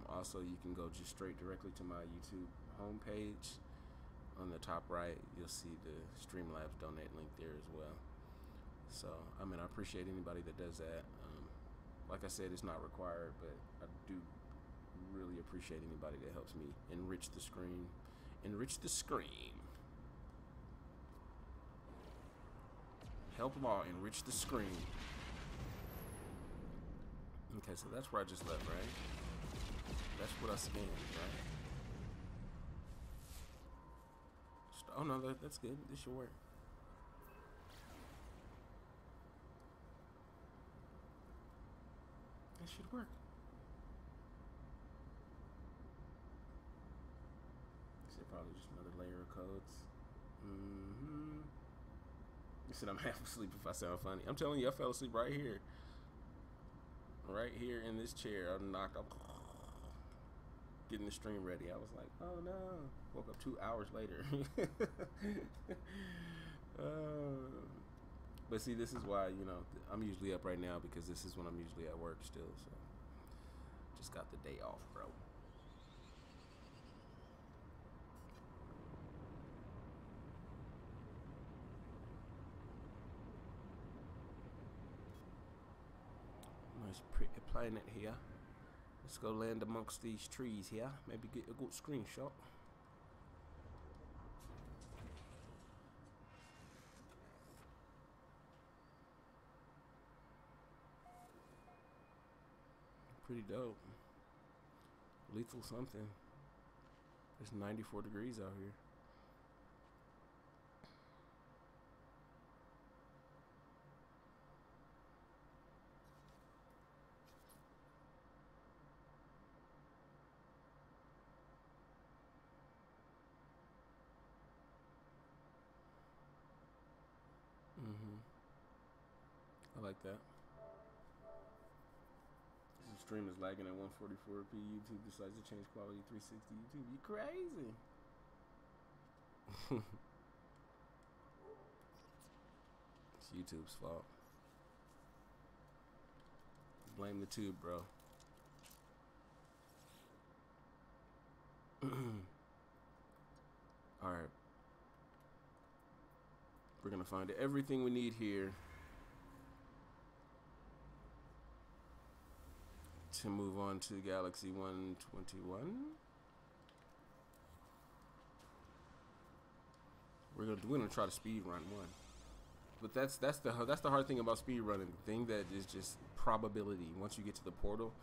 Also, you can go just straight directly to my YouTube homepage. On the top right, you'll see the Streamlabs donate link there as well. So, I mean, I appreciate anybody that does that. Like I said, it's not required, but I do really appreciate anybody that helps me enrich the screen. Enrich the screen. Help Law enrich the screen. Okay, so that's where I just left, right? That's what I scanned, right? Oh no, that's good. This should work. That should work. Probably just another layer of codes. You said I'm half asleep if I sound funny. I'm telling you, I fell asleep right here. Right here in this chair. I'm knocked up, getting the stream ready. I was like, oh no. Woke up 2 hours later. But see, this is why, you know, I'm usually up right now, because this is when I'm usually at work still. So just got the day off, bro. Nice pretty planet here. Let's go land amongst these trees here. Maybe get a good screenshot. Pretty dope. Lethal something. It's 94 degrees out here. I like that. The stream is lagging at 144p. YouTube decides to change quality 360. YouTube, you crazy. It's YouTube's fault. Blame the tube, bro. Alright. We're gonna find everything we need here to move on to Galaxy 121. We're gonna try to speed run one, but that's the hard thing about speed running. The thing that is just probability. Once you get to the portal,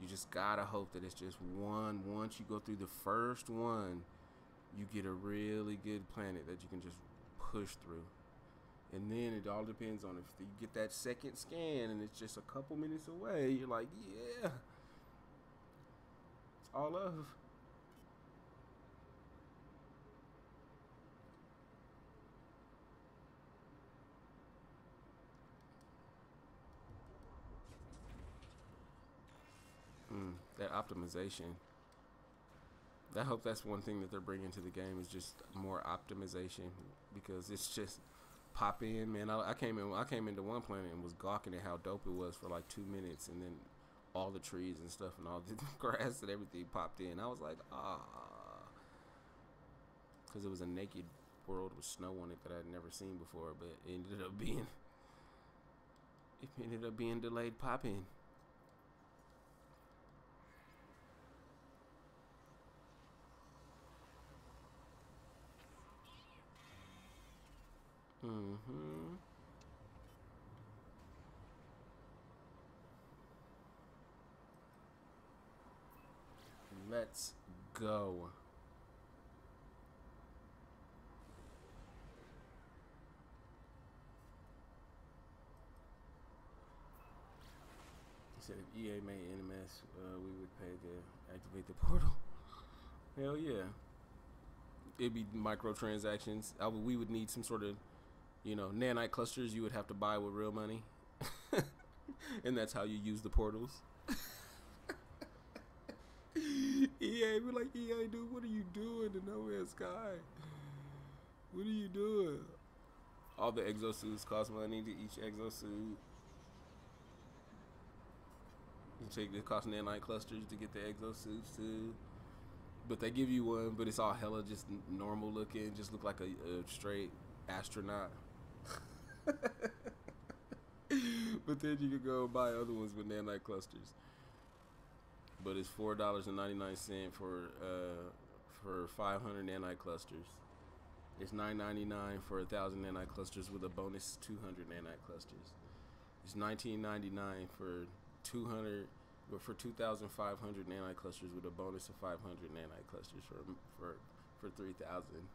you just gotta hope that it's just one. Once you go through the first one, you get a really good planet that you can just push through. And then it all depends on if you get that second scan and it's just a couple minutes away. You're like, yeah, it's all love. That optimization. I hope that's one thing that they're bringing to the game, is just more optimization, because it's just pop in, man. I came into one planet and was gawking at how dope it was for like 2 minutes, and then all the trees and stuff and all the grass and everything popped in. I was like, ah, because it was a naked world with snow on it that I'd never seen before, but it ended up being delayed pop-in. Let's go. He said if EA made NMS, we would pay to activate the portal. Hell yeah. It'd be microtransactions. We would need some sort of, nanite clusters you would have to buy with real money. And that's how you use the portals. EA, we're like, EA, dude, what are you doing to No Man's Sky? What are you doing? All the exosuits cost money to each exosuit. It costs nanite clusters to get the exosuits too. But they give you one, but it's all hella just normal looking. Just look like a straight astronaut. But then you could go buy other ones with nanite clusters. But it's $4.99 for 500 nanite clusters. It's $9.99 for 1,000 nanite clusters with a bonus 200 nanite clusters. It's $19.99 for 2,500 nanite clusters with a bonus of 500 nanite clusters for 3,000.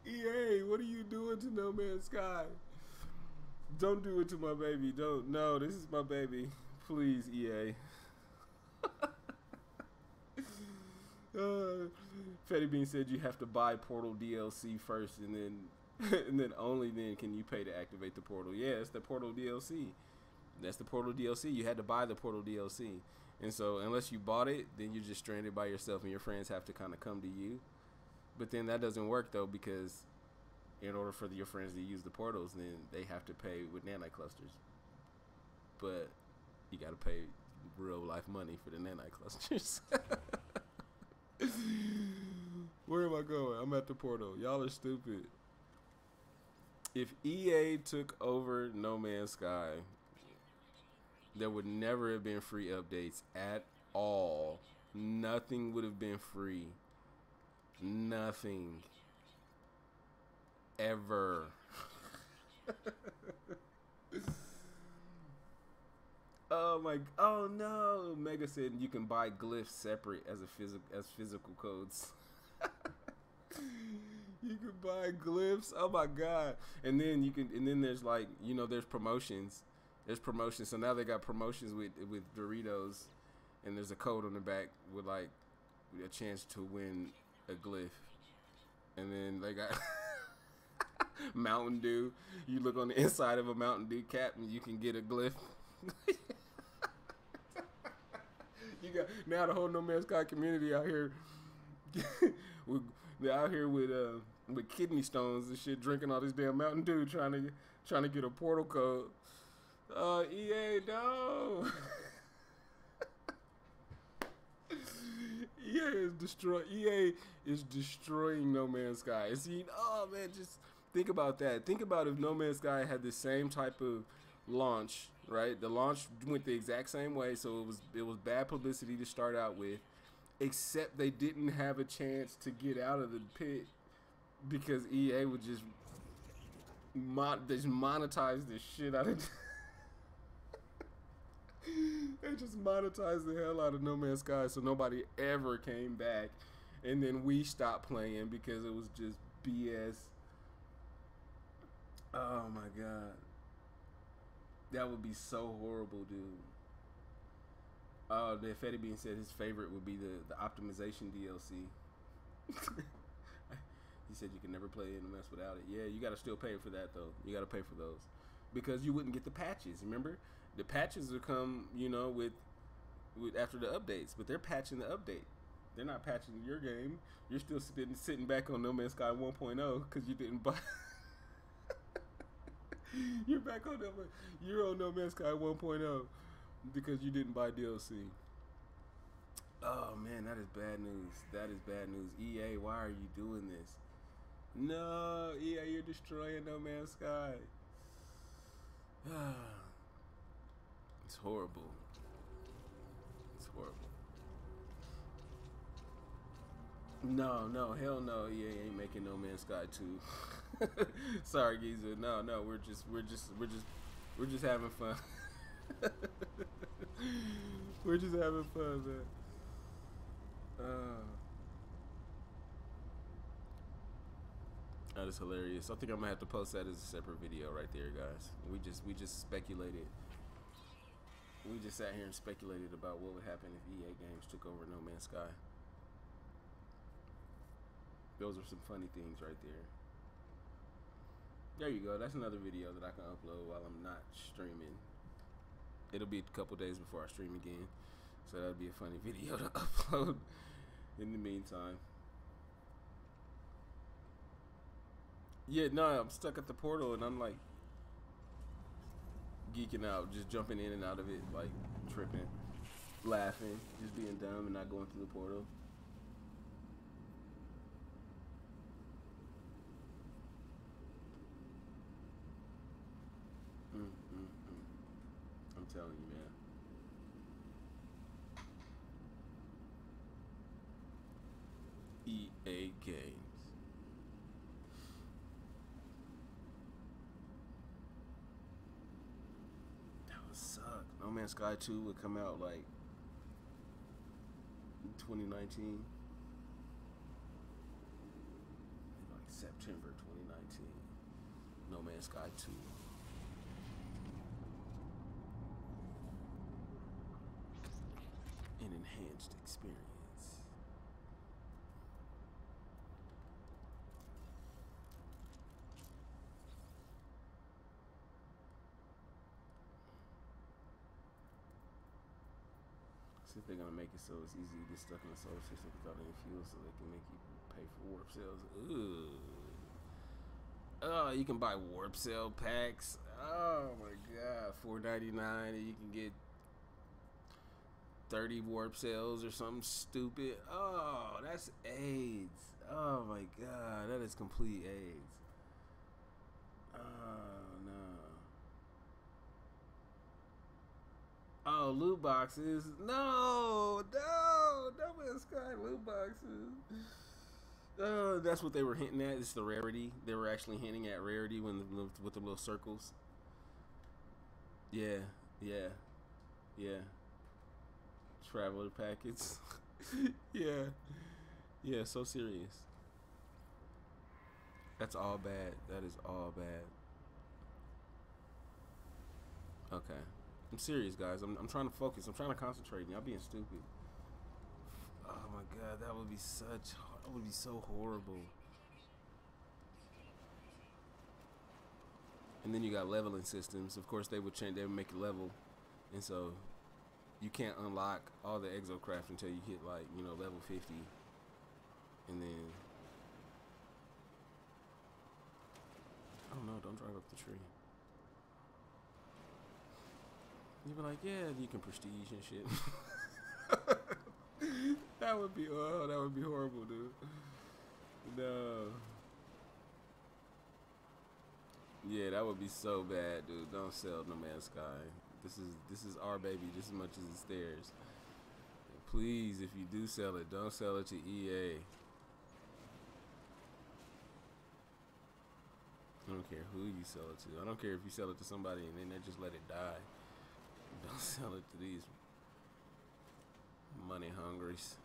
EA, what are you doing to No Man's Sky? Don't do it to my baby. Don't. No, this is my baby. Please, EA. Fetty Bean said you have to buy Portal DLC first, and then only then can you pay to activate the portal. Yeah, it's the Portal DLC. That's the Portal DLC. You had to buy the Portal DLC, and so unless you bought it, then you're just stranded by yourself, and your friends have to kind of come to you. But then that doesn't work though, because in order for your friends to use the portals, then they have to pay with nanite clusters. But you got to pay real life money for the nanite clusters. Where am I going? I'm at the portal. Y'all are stupid. If EA took over No Man's Sky, there would never have been free updates at all. Nothing would have been free. Nothing. Ever. Oh no. Mega said you can buy glyphs separate as physical codes. You can buy glyphs. Oh my god. And then there's like, there's promotions. There's promotions. So now they got promotions with Doritos, and there's a code on the back with like a chance to win a glyph. And then they got Mountain Dew. You look on the inside of a Mountain Dew cap and you can get a glyph. You got now the whole No Man's Sky community out here. They're out here with kidney stones and shit, drinking all this damn Mountain Dew, trying to get a portal code. EA, no. EA is destroying No Man's Sky. Oh man, just think about that. Think about if No Man's Sky had the same type of launch, right? The launch went the exact same way, so it was bad publicity to start out with, except they didn't have a chance to get out of the pit because EA would just monetize the shit out of they just monetized the hell out of No Man's Sky, so nobody ever came back, and then we stopped playing because it was just BS. Oh my god, that would be so horrible, dude. The Fetty Bean said his favorite would be the optimization DLC. He said you can never play NMS without it. Yeah, you got to still pay for that though. You got to pay for those because you wouldn't get the patches. Remember, the patches will come, with after the updates, but they're patching the update. They're not patching your game. You're still sitting back on No Man's Sky 1.0 because you didn't buy. You're back on you're on No Man's Sky 1.0 because you didn't buy DLC. Oh man, that is bad news. That is bad news. EA, why are you doing this? No, EA, you're destroying No Man's Sky. It's horrible. It's horrible. No, hell no. EA ain't making No Man's Sky 2. Sorry, Giza. No, we're just having fun. We're just having fun, man. That is hilarious. I think I'm gonna have to post that as a separate video right there, guys. We just speculated. We just sat here and speculated about what would happen if EA Games took over No Man's Sky. Those are some funny things right there. There you go. That's another video that I can upload while I'm not streaming. It'll be a couple days before I stream again, so that'd be a funny video to upload in the meantime. Yeah, no, I'm stuck at the portal and I'm like geeking out, just jumping in and out of it, like tripping, laughing, just being dumb and not going through the portal. I'm telling you, man. EA Games. That would suck. No Man's Sky 2 would come out like in 2019. Like September 2019. No Man's Sky 2. An enhanced experience. See if they're gonna make it so it's easy to get stuck in the solar system without any fuel, so they can make you pay for warp cells. Ooh. Oh, you can buy warp cell packs. Oh my god, $4.99, and you can get 30 warp cells or something stupid. Oh, that's AIDS. Oh my god, that is complete AIDS. Oh no. Oh, loot boxes. No Man's Sky loot boxes. Oh, that's what they were hinting at. It's the rarity. They were actually hinting at rarity when with the little circles. Yeah. Traveler packets. Yeah, so serious. That's all bad. That is all bad. Okay. I'm serious, guys. I'm trying to focus. I'm trying to concentrate. Y'all being stupid. Oh my god, that would be so horrible. And then you got leveling systems. Of course, they would change. They would make it level, and so you can't unlock all the exocraft until you hit like level 50, and then oh no, don't drive up the tree. You'd be like, yeah, you can prestige and shit. that would be horrible, dude. No. Yeah, that would be so bad, dude. Don't sell No Man's Sky. This is our baby just as much as it's theirs. And please, if you do sell it, don't sell it to EA. I don't care who you sell it to. I don't care if you sell it to somebody and then they just let it die. Don't sell it to these money hungries.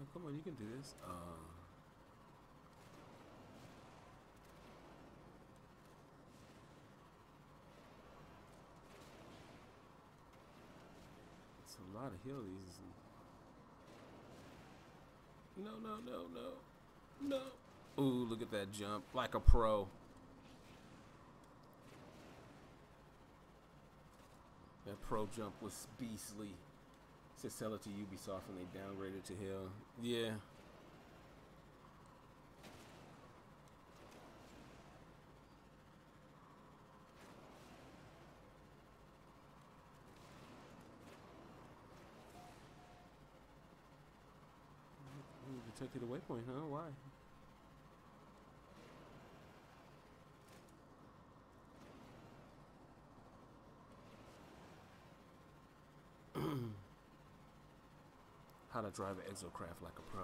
Oh, come on, you can do this. It's a lot of hillies. No. Ooh, look at that jump. Like a pro. That pro jump was beastly. Said sell it to Ubisoft and they downgraded to hell. Yeah. Protected a waypoint, huh? Why? How to drive an exocraft like a pro.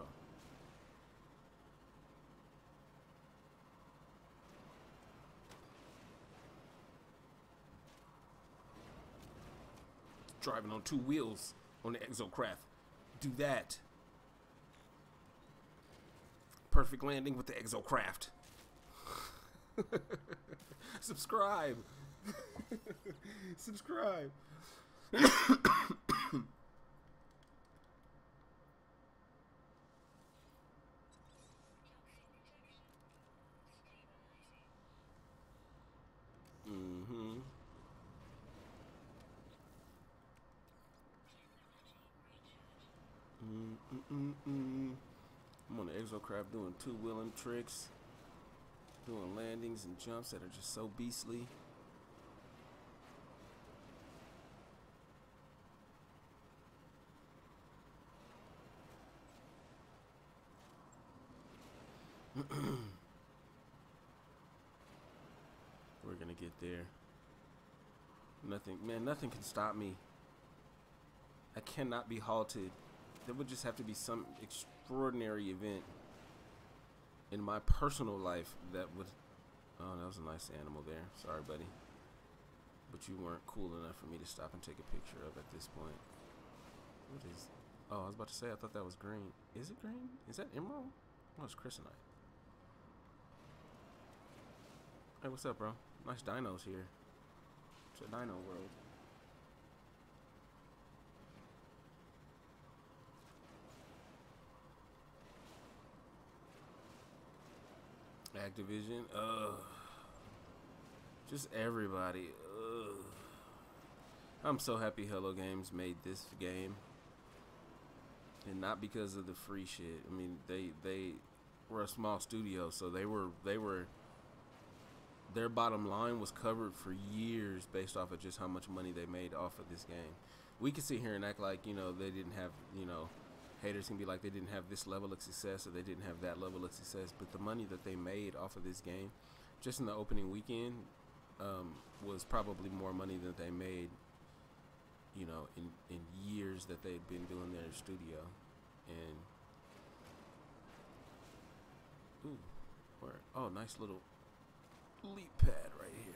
Driving on 2 wheels on the exocraft. Do that. Perfect landing with the exocraft. Subscribe. Subscribe. I'm on the exocraft doing 2-wheeling tricks, doing landings and jumps that are just so beastly. We're gonna get there. Nothing can stop me. I cannot be halted. There would just have to be some extraordinary event in my personal life that would... Oh, that was a nice animal there. Sorry, buddy. But you weren't cool enough for me to stop and take a picture of at this point. What is... Oh, I was about to say, I thought that was green. Is it green? Is that emerald? Oh, it's chrysanite. Hey, what's up, bro? Nice dinos here. It's a dino world. Activision, just everybody, I'm so happy Hello Games made this game, and not because of the free shit. I mean, they were a small studio, so they were their bottom line was covered for years based off of just how much money they made off of this game. We could sit here and act like, you know, they didn't have, you know, haters can be like they didn't have this level of success or they didn't have that level of success, but the money that they made off of this game just in the opening weekend was probably more money than they made, you know, in years that they'd been doing their studio. And ooh, where, oh, nice little leap pad right here.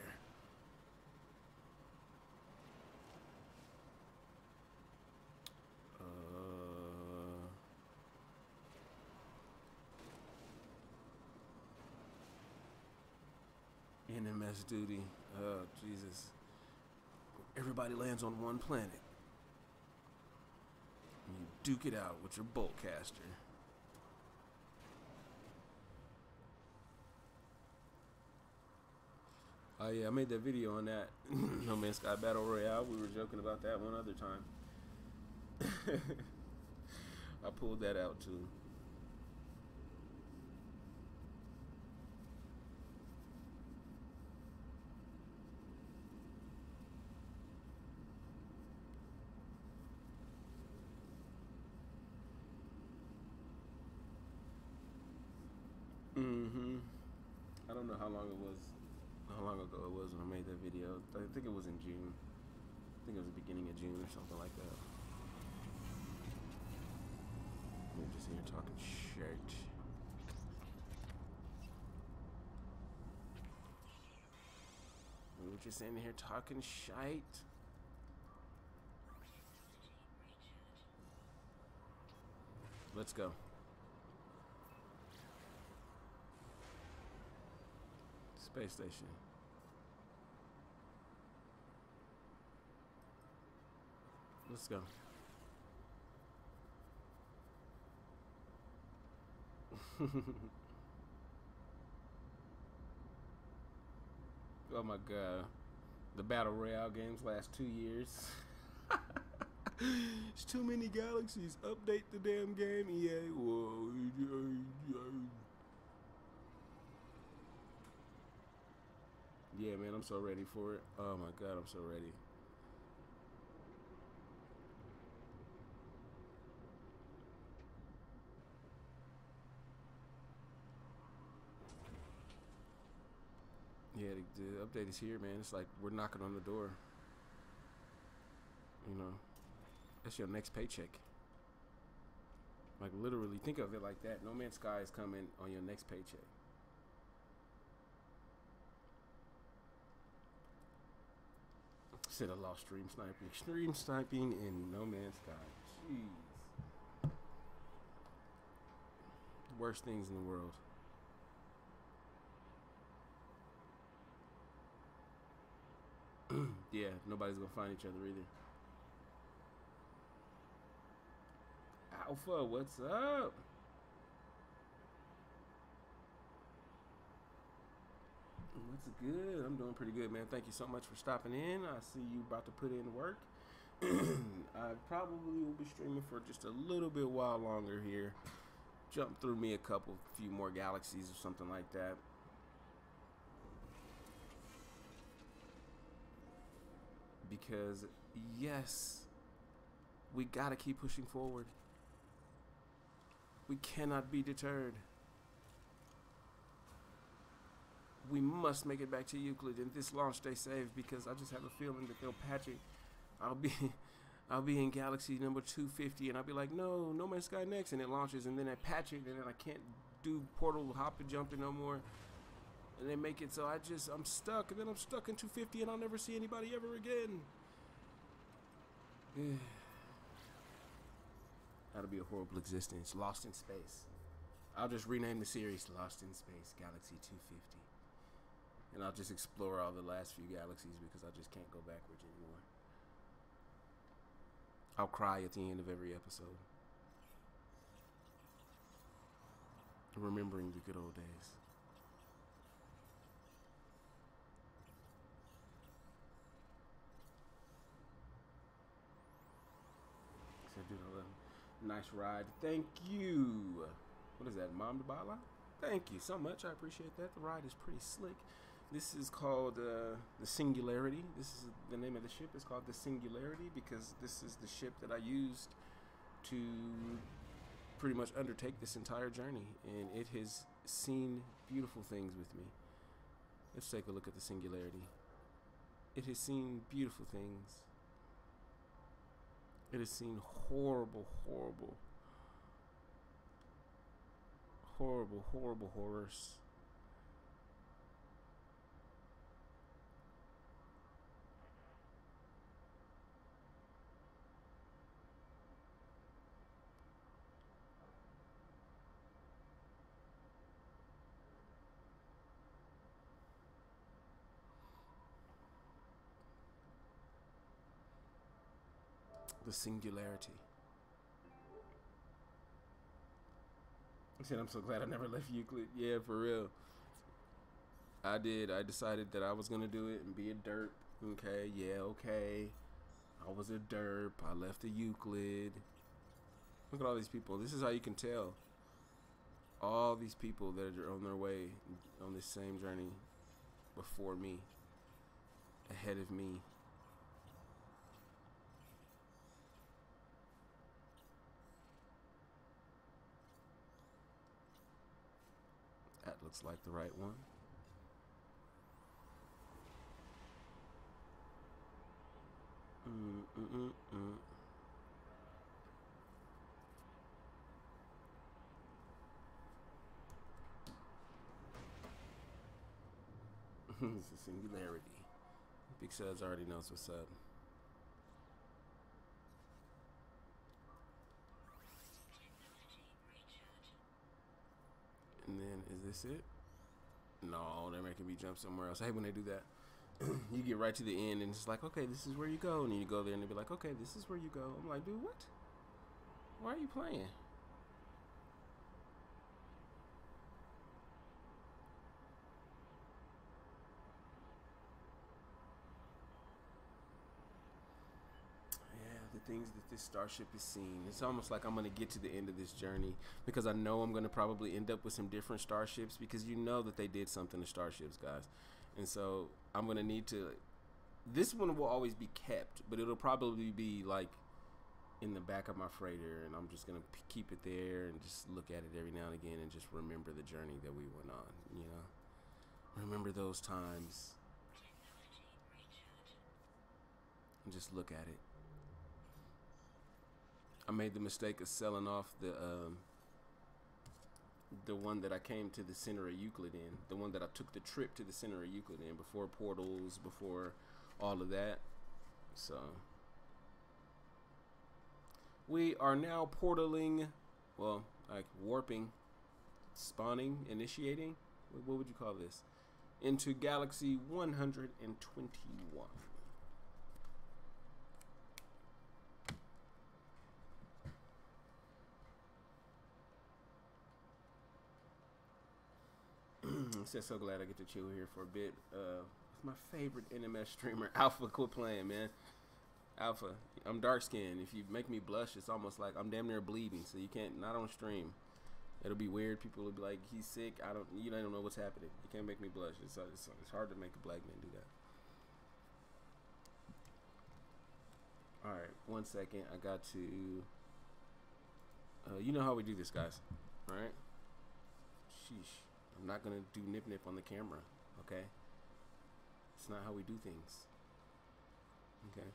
NMS duty. Oh, Jesus. Everybody lands on one planet. And you duke it out with your bolt caster. Oh yeah, I made that video on that No Man's Sky Battle Royale. We were joking about that one other time. I pulled that out too. I don't know how long ago it was when I made that video. I think it was in June. I think it was the beginning of June or something like that. We're just here talking shit. We were just in here talking shite. Let's go. Space station. Let's go. Oh my god. The Battle Royale games last 2 years. It's too many galaxies. Update the damn game, EA. Whoa. Yeah, man, I'm so ready for it. Oh my god, I'm so ready. Yeah, the update is here, man. It's like we're knocking on the door. You know, that's your next paycheck. Like literally, think of it like that. No Man's Sky is coming on your next paycheck. Said I lost stream sniping. Stream sniping in No Man's Sky. Jeez. Worst things in the world. Yeah, nobody's gonna find each other either. Alpha, what's up? What's good? I'm doing pretty good, man. Thank you so much for stopping in. I see you about to put in work. I probably will be streaming for just a little bit while longer here. Jump through me a few more galaxies or something like that. Because, yes, we gotta keep pushing forward. We cannot be deterred. We must make it back to Euclid and this launch stay safe, because I just have a feeling that they'll patch it. I'll be in galaxy number 250 and I'll be like, no Man's Sky next, and it launches, and then they patch it, and then I can't do portal hopping jumping no more, and they make it so I'm stuck, and then I'm stuck in 250 and I'll never see anybody ever again. That'll be a horrible existence. Lost in space. I'll just rename the series Lost in Space Galaxy 250. And I'll just explore all the last few galaxies, because I just can't go backwards anymore. I'll cry at the end of every episode, remembering the good old days. So, dude, nice ride. Thank you. What is that, Mom to Bala? Thank you so much. I appreciate that. The ride is pretty slick. This is called the Singularity. This is the name of the ship. It's called the Singularity because this is the ship that I used to pretty much undertake this entire journey, and it has seen beautiful things with me. Let's take a look at the Singularity. It has seen beautiful things. It has seen horrible horrors. The Singularity. I said, I'm so glad I never left Euclid. Yeah, for real. I did. I decided that I was going to do it and be a derp. Okay, yeah, okay. I was a derp. I left the Euclid. Look at all these people. This is how you can tell. All these people that are on their way on this same journey before me, ahead of me. That looks like the right one. It's a Singularity. Big Suds already knows what's up. And then, is this it? No, they're making me jump somewhere else. I hate when they do that. You get right to the end and it's like, okay, this is where you go. And then you go there and they be like, okay, this is where you go. I'm like, dude, what? Why are you playing? things that this starship has seen. It's almost like I'm going to get to the end of this journey because I know I'm going to probably end up with some different starships because you know that they did something to starships, guys. And so I'm going to need to... This one will always be kept, but it'll probably be like in the back of my freighter, and I'm just going to keep it there and just look at it every now and again and just remember the journey that we went on, you know? Remember those times. And just look at it. I made the mistake of selling off the one that I came to the center of Euclid in, the one that I took the trip to the center of Euclid in, before portals, before all of that. So we are now portaling, well, like warping, spawning, initiating. What would you call this? Into Galaxy 121. I'm so glad I get to chill here for a bit. My favorite NMS streamer, Alpha, quit playing, man. Alpha, I'm dark skinned. If you make me blush, it's almost like I'm damn near bleeding. So you can't, not on stream. It'll be weird. People will be like, he's sick. You don't know what's happening. You can't make me blush. It's hard to make a black man do that. All right, 1 second. I got to. You know how we do this, guys, right? Sheesh. I'm not gonna do nip nip on the camera, okay? It's not how we do things. Okay.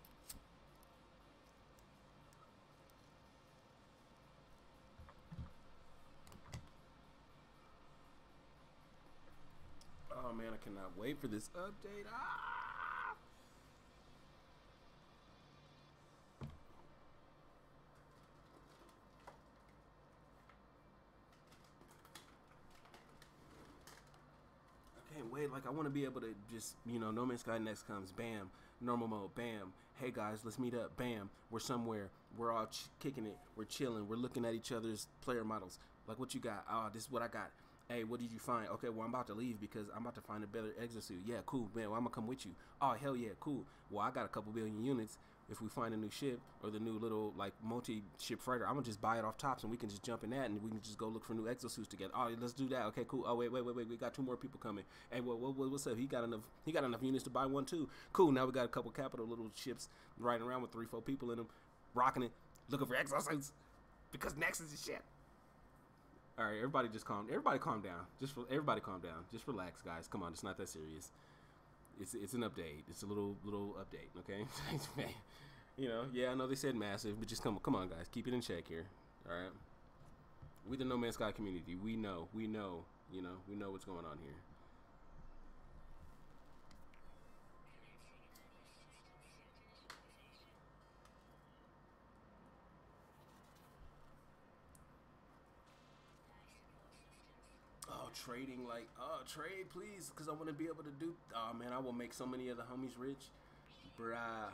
Oh man, I cannot wait for this update. Wait, like I want to be able to just, you know, No Man's Sky next comes, bam, normal mode, bam, hey guys, let's meet up, bam, we're somewhere, we're all kicking it, we're chilling, we're looking at each other's player models, like what you got, oh, this is what I got, hey, what did you find, okay, well, I'm about to leave because I'm about to find a better exosuit, yeah, cool, man, well, I'm gonna come with you, oh, hell yeah, cool, well, I got a couple billion units. If we find a new ship or the new little like multi-ship freighter, I'm gonna just buy it off tops and we can just jump in that and we can just go look for new exosuits together. Oh, let's do that. Okay, cool. Oh, wait. We got 2 more people coming. Hey, what's up? He got enough units to buy one too. Cool. Now we got a couple capital little ships riding around with 3-4 people in them, rocking it, looking for exosuits because Nexus is shit. All right, everybody calm down. Everybody calm down. Just relax, guys. Come on, it's not that serious. It's an update. It's a little update, okay? You know, yeah, I know they said massive, but just come on, guys. Keep it in check here, all right? We the No Man's Sky community. We know, you know, we know what's going on here. Trading, like, oh, trade please, because I want to be able to do, oh man, I will make so many of the homies rich, bruh.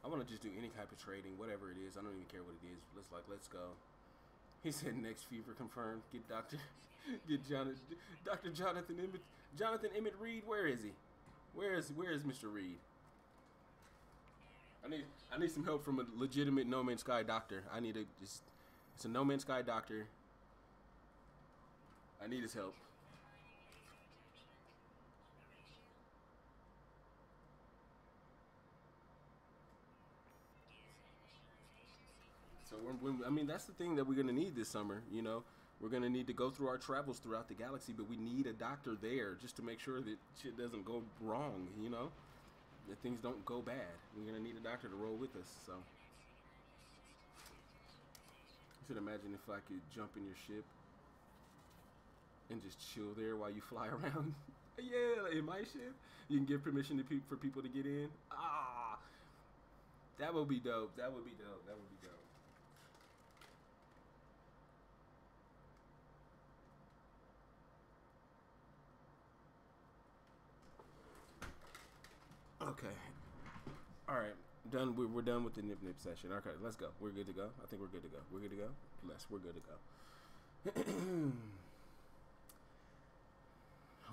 I want to just do any type of trading, whatever it is. I don't even care what it is. Let's go. He said next fever confirmed. Get Dr. Jonathan Emmett Reed. Where is he? Where is Mr. Reed? I need some help from a legitimate No Man's Sky doctor. It's a No Man's Sky doctor. I need his help. So I mean, that's the thing that we're gonna need this summer. You know, we're gonna need to go through our travels throughout the galaxy, but we need a doctor there just to make sure that shit doesn't go wrong. You know, that things don't go bad. We're gonna need a doctor to roll with us. So, you should imagine if I could jump in your ship and just chill there while you fly around. Yeah, in my ship, you can give permission for people to get in. Ah, that would be dope. That would be dope. That would be dope. Okay. All right. Done. We're done with the nip session. Okay, let's go. We're good to go. I think we're good to go. We're good to go. We're good to go.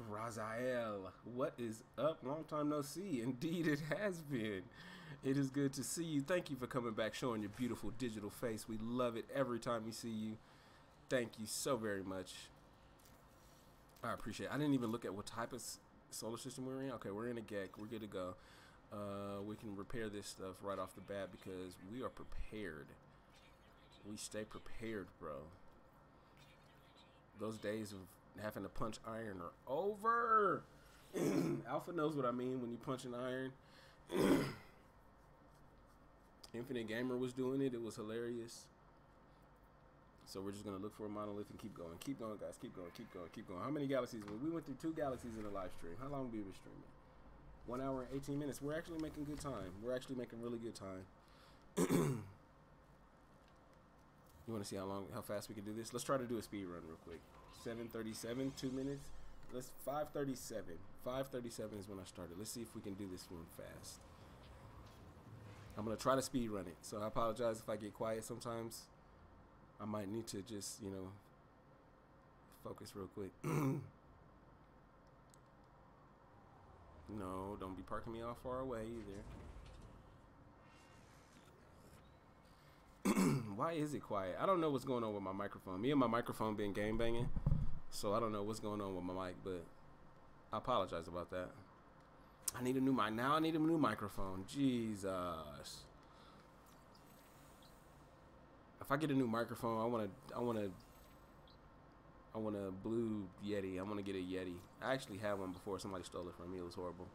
Razael, what is up? Long time no see. Indeed, it has been. It is good to see you. Thank you for coming back, showing your beautiful digital face. We love it every time we see you. Thank you so very much. I appreciate it. I didn't even look at what type of solar system we're in. Okay, we're in a GEC. We're good to go. We can repair this stuff right off the bat because we are prepared. We stay prepared, bro. Those days of having to punch iron are over. Alpha knows what I mean when you punch an iron. Infinite Gamer was doing it. It was hilarious. So we're just going to look for a monolith and keep going. Keep going, guys. Keep going, keep going, keep going. How many galaxies? We went through 2 galaxies in a live stream. How long have we been streaming? 1 hour and 18 minutes. We're actually making good time. We're actually making really good time. You want to see how fast we can do this? Let's try to do a speed run real quick. 7:37, 2 minutes. Let's 5:37. 5:37 is when I started. Let's see if we can do this one fast. I'm going to try to speed run it. So I apologize if I get quiet sometimes. I might need to just, you know, focus real quick. No, don't be parking me off far away either. Why is it quiet? I don't know what's going on with my microphone. Me and my microphone been game banging, so I don't know what's going on with my mic, but I apologize about that. I need a new mic. Now I need a new microphone. Jesus. If I get a new microphone, I want a blue Yeti. I want to get a Yeti. I actually had one before. Somebody stole it from me. It was horrible.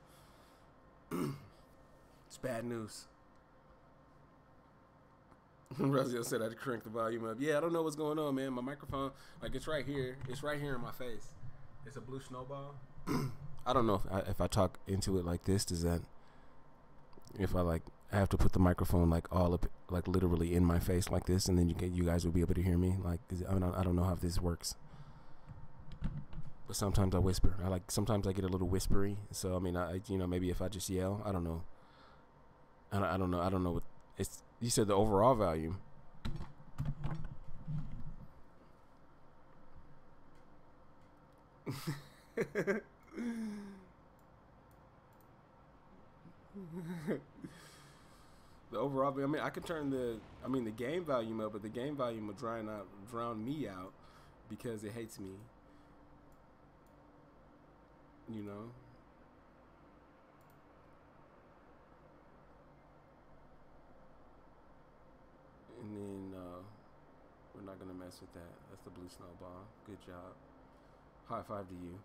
It's bad news. Rosio said I had to crank the volume up. Yeah, I don't know what's going on, man. My microphone, like, it's right here. It's right here in my face. It's a blue snowball. I don't know if I talk into it like this, does that, if I have to put the microphone like all up, like literally in my face like this, and then you guys will be able to hear me. Like, I don't know how this works. But sometimes I whisper. Sometimes I get a little whispery. So I mean, maybe if I just yell, I don't know. I don't know what it's. You said the overall volume. The overall, I mean, I could turn the game volume up, but the game volume will drown me out because it hates me. You know. And then we're not gonna mess with that. That's the blue snowball. Good job. High five to you.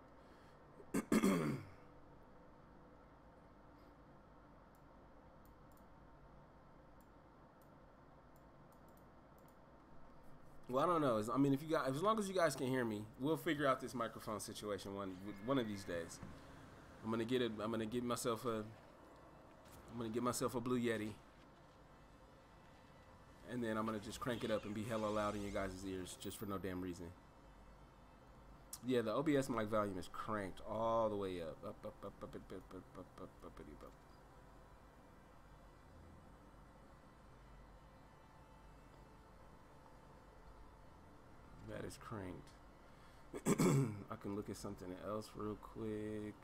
Well, I don't know. I mean, as long as you guys can hear me, we'll figure out this microphone situation one of these days. I'm gonna get myself a blue Yeti, and then I'm gonna just crank it up and be hella loud in you guys' ears just for no damn reason. Yeah, the OBS mic volume is cranked all the way up. Up. That is cranked. I can look at something else real quick.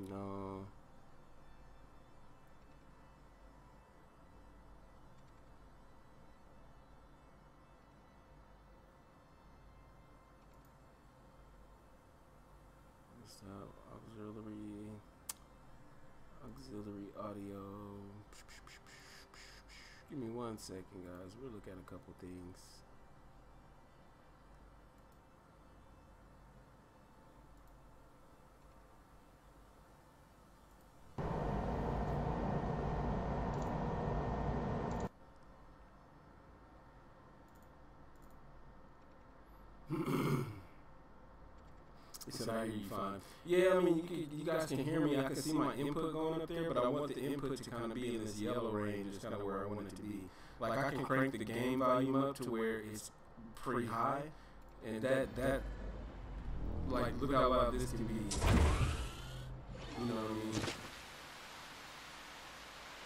No. Auxiliary audio. Give me 1 second, guys. We'll look at a couple things. He said, I hear you fine. Yeah, I mean, you guys can hear me. I can see my input going up there, but I want the input to kind of be in this yellow range. Is kind of where I want it to be. Like, I can crank the game volume up to where it's pretty high, and that like, look how loud this can be. You know what I mean?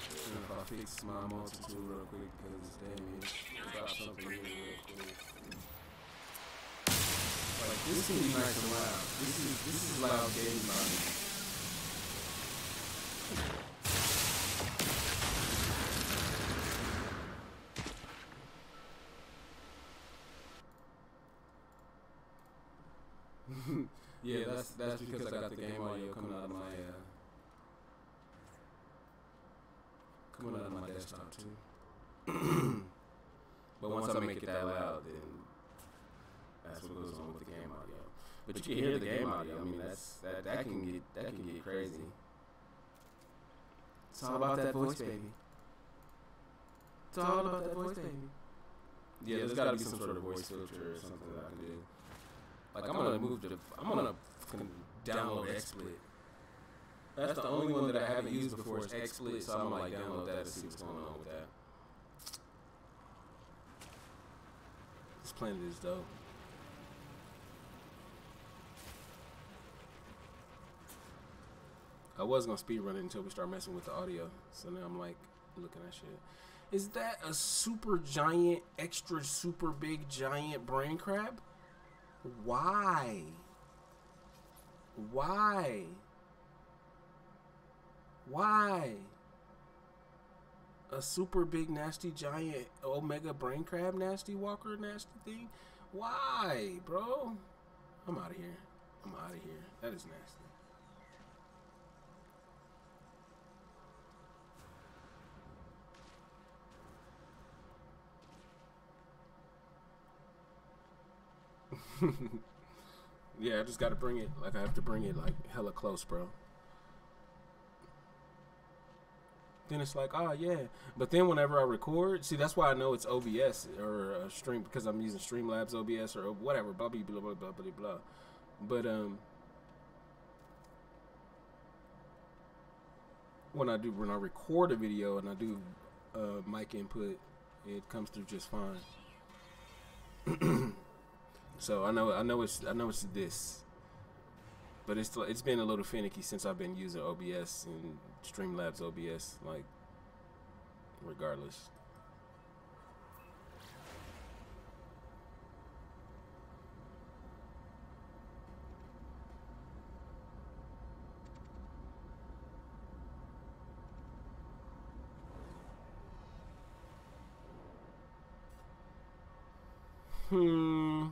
If I fix my multitude real quick because it's damaged, drop something here real quick. Like this can be nice and loud. This is loud game volume. Yeah, that's because I got the game audio coming out of my desktop too. But once I make it that loud, then that's what goes on with the game audio. But you can hear the game audio. I mean, that can get crazy. It's all about that voice, baby. It's all about that voice, baby. Yeah, there's got to be some sort of voice filter or something that I can do. Like I'm gonna download XSplit. That's the only one that I haven't used before is XSplit, so I'm gonna like download that and see what's going on with that. This planet is dope. I was gonna speedrun it until we start messing with the audio, so now I'm like looking at shit. Is that a super giant, extra super big giant brain crab? Why? Why? Why? A super big, nasty, giant, omega brain crab, nasty walker, nasty thing? Why, bro? I'm out of here. I'm out of here. That is nasty. Yeah, I just gotta bring it, like I have to bring it like hella close, bro. Then it's like, oh yeah. But then whenever I record, see, that's why I know it's OBS or stream, because I'm using Streamlabs OBS or whatever, blah blah blah blah blah blah blah. But when I record a video and I do mic input, it comes through just fine. So I know it's this, but it's been a little finicky since I've been using OBS and Streamlabs OBS, like, regardless. How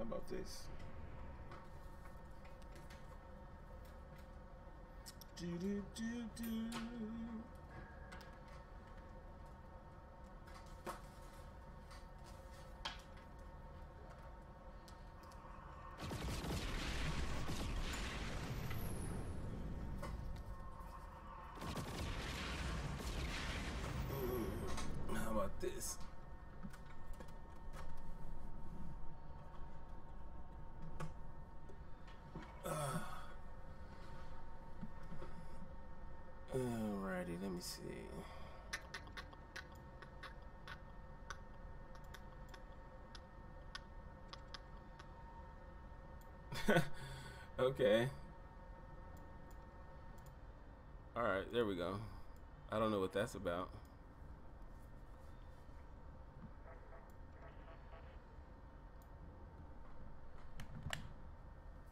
about this? Do do do do. How about this? Alrighty, let me see. Okay. Alright, there we go. I don't know what that's about.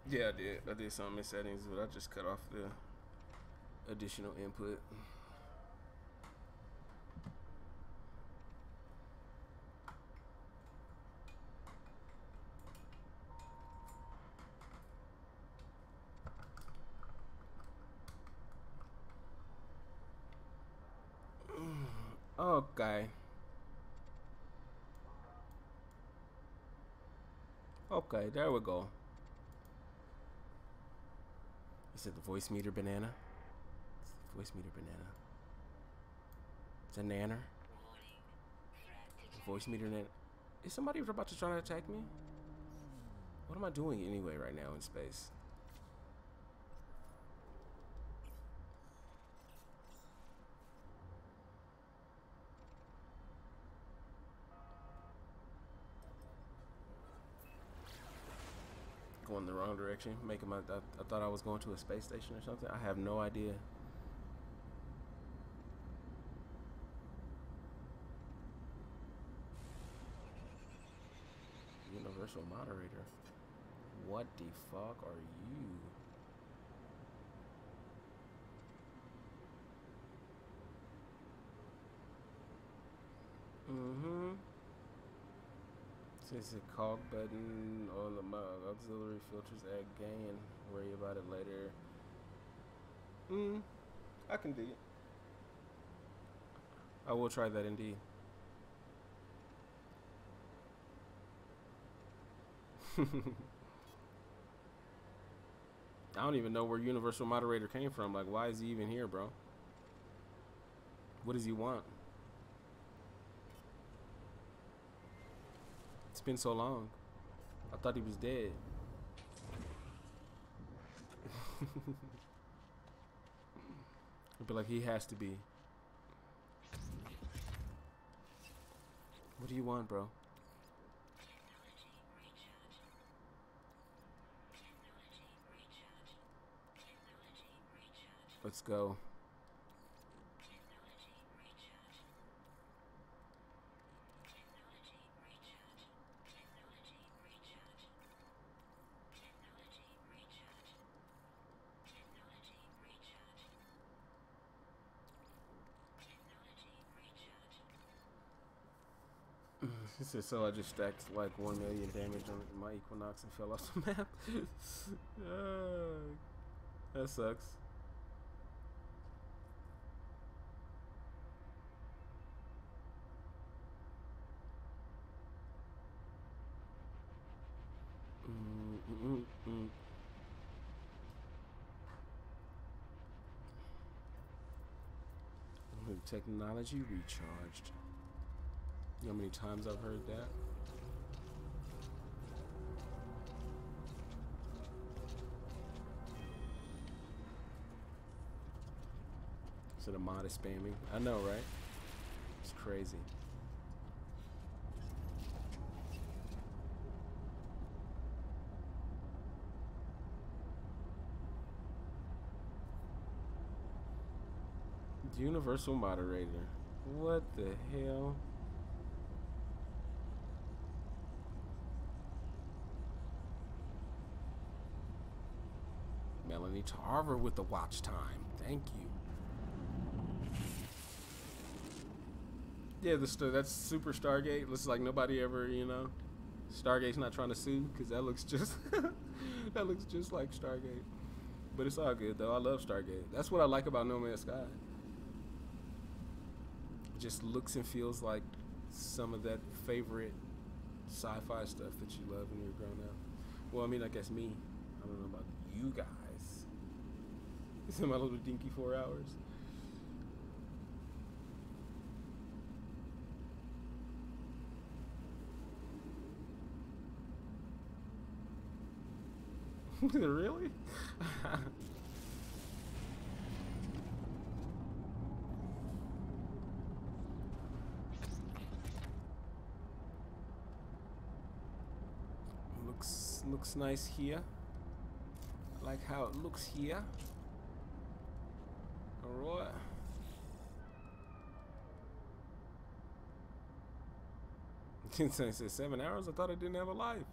Yeah, I did some in settings, but I just cut off the additional input. Okay. Okay, there we go. Is it the voice meter banana? It's the voice meter banana. It's a nanner. Voice meter nanner. Is somebody about to try to attack me? What am I doing anyway right now in space? Going the wrong direction, making my. I thought I was going to a space station or something. I have no idea. Universal moderator. What the fuck are you? Says a call button on the auxiliary filters add gain. Worry about it later. I can dig it. I will try that indeed. I don't even know where Universal Moderator came from. Like, why is he even here, bro? What does he want? It's been so long. I thought he was dead. I'd be like, he has to be. What do you want, bro? Let's go. He said, so I just stacked like 1 million damage on my Equinox and fell off the map. That sucks. Technology recharged. You know how many times I've heard that? So the mod is spamming. I know, right? It's crazy. Universal moderator. What the hell? Melanie Tarver with the watch time. Thank you. Yeah, that's Super Stargate. Looks like nobody ever, you know. Stargate's not trying to sue because that looks just that looks just like Stargate. But it's all good though. I love Stargate. That's what I like about No Man's Sky. It just looks and feels like some of that favorite sci-fi stuff that you love when you're grown up. Well, I mean, I guess me. I don't know about you guys. It's in my little dinky 4 hours. Really? Looks nice here. I like how it looks here. Alright. It says 7 hours? I thought I didn't have a life.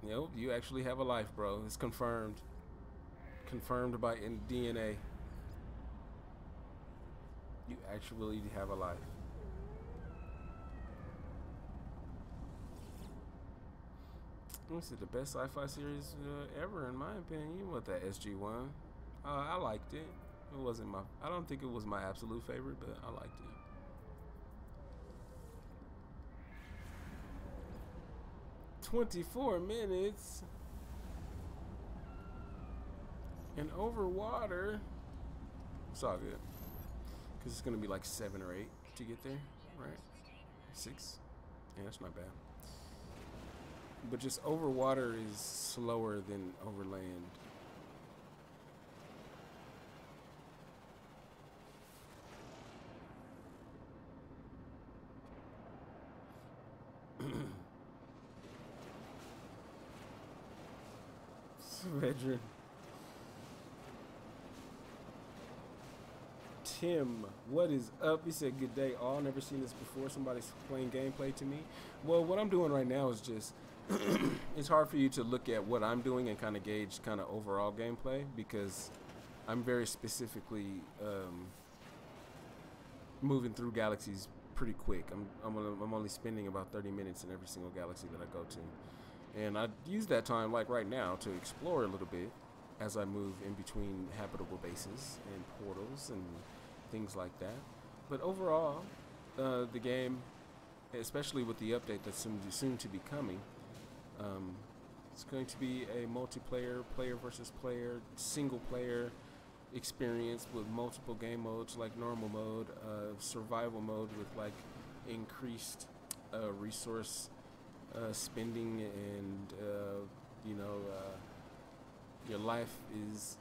Nope, you actually have a life, bro. It's confirmed. Confirmed by DNA. You actually have a life. This is the best sci-fi series ever, in my opinion. What, that SG-1? I liked it. It wasn't my... I don't think it was my absolute favorite, but I liked it. "24 minutes and over water." It's all good, because it's gonna be like 7 or 8 to get there, right? 6. Yeah, that's not bad. But just over water is slower than over land. Veteran. Tim, what is up? He said, good day all. Never seen this before. Somebody's playing gameplay to me. Well, what I'm doing right now is just it's hard for you to look at what I'm doing and kind of gauge kind of overall gameplay, because I'm very specifically moving through galaxies pretty quick. I'm only spending about 30 minutes in every single galaxy that I go to, and I use that time, like right now, to explore a little bit as I move in between habitable bases and portals and things like that. But overall, the game, especially with the update that's soon to be coming, it's going to be a multiplayer, player versus player, single player experience with multiple game modes, like normal mode, survival mode with like increased resource spending, and your life is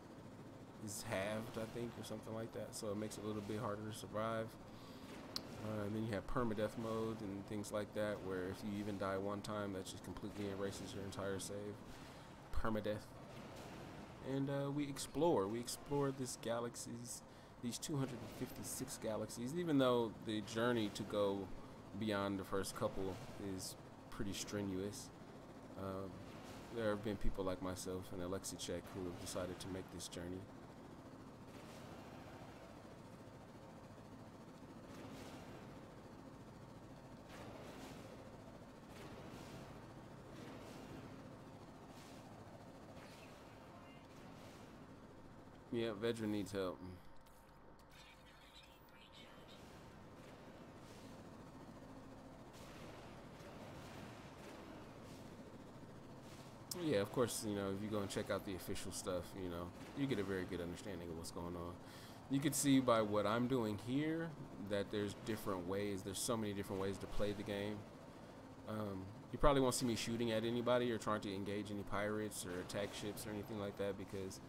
halved, I think, or something like that. So it makes it a little bit harder to survive. And then you have permadeath mode and things like that, where if you even die one time, that just completely erases your entire save. Permadeath. And we explore this galaxies, these 256 galaxies, even though the journey to go beyond the first couple is pretty strenuous. There have been people like myself and ALEXICEK who have decided to make this journey. Yeah, Vedra needs help. Yeah, of course, if you go and check out the official stuff, you get a very good understanding of what's going on. You can see by what I'm doing here that there's different ways. There's so many different ways to play the game. You probably won't see me shooting at anybody or trying to engage any pirates or attack ships or anything like that, because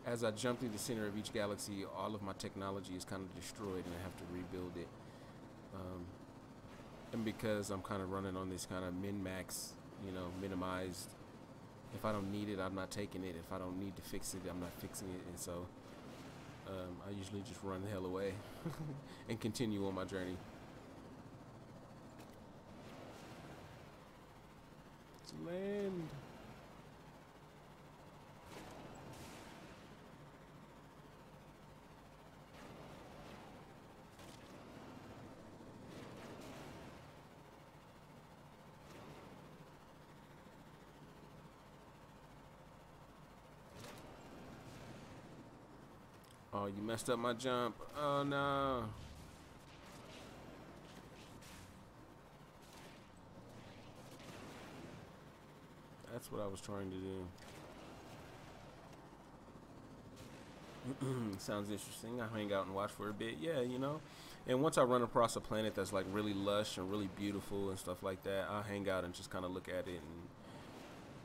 as I jump through the center of each galaxy, all of my technology is kind of destroyed and I have to rebuild it. And because I'm kind of running on this kind of min-max, minimized, if I don't need it, I'm not taking it. If I don't need to fix it, I'm not fixing it. And so I usually just run the hell away and continue on my journey. Let's land. Oh, you messed up my jump. Oh, no. That's what I was trying to do. Sounds interesting. I'll hang out and watch for a bit. Yeah, And once I run across a planet that's like really lush and really beautiful and stuff like that, I'll hang out and just kind of look at it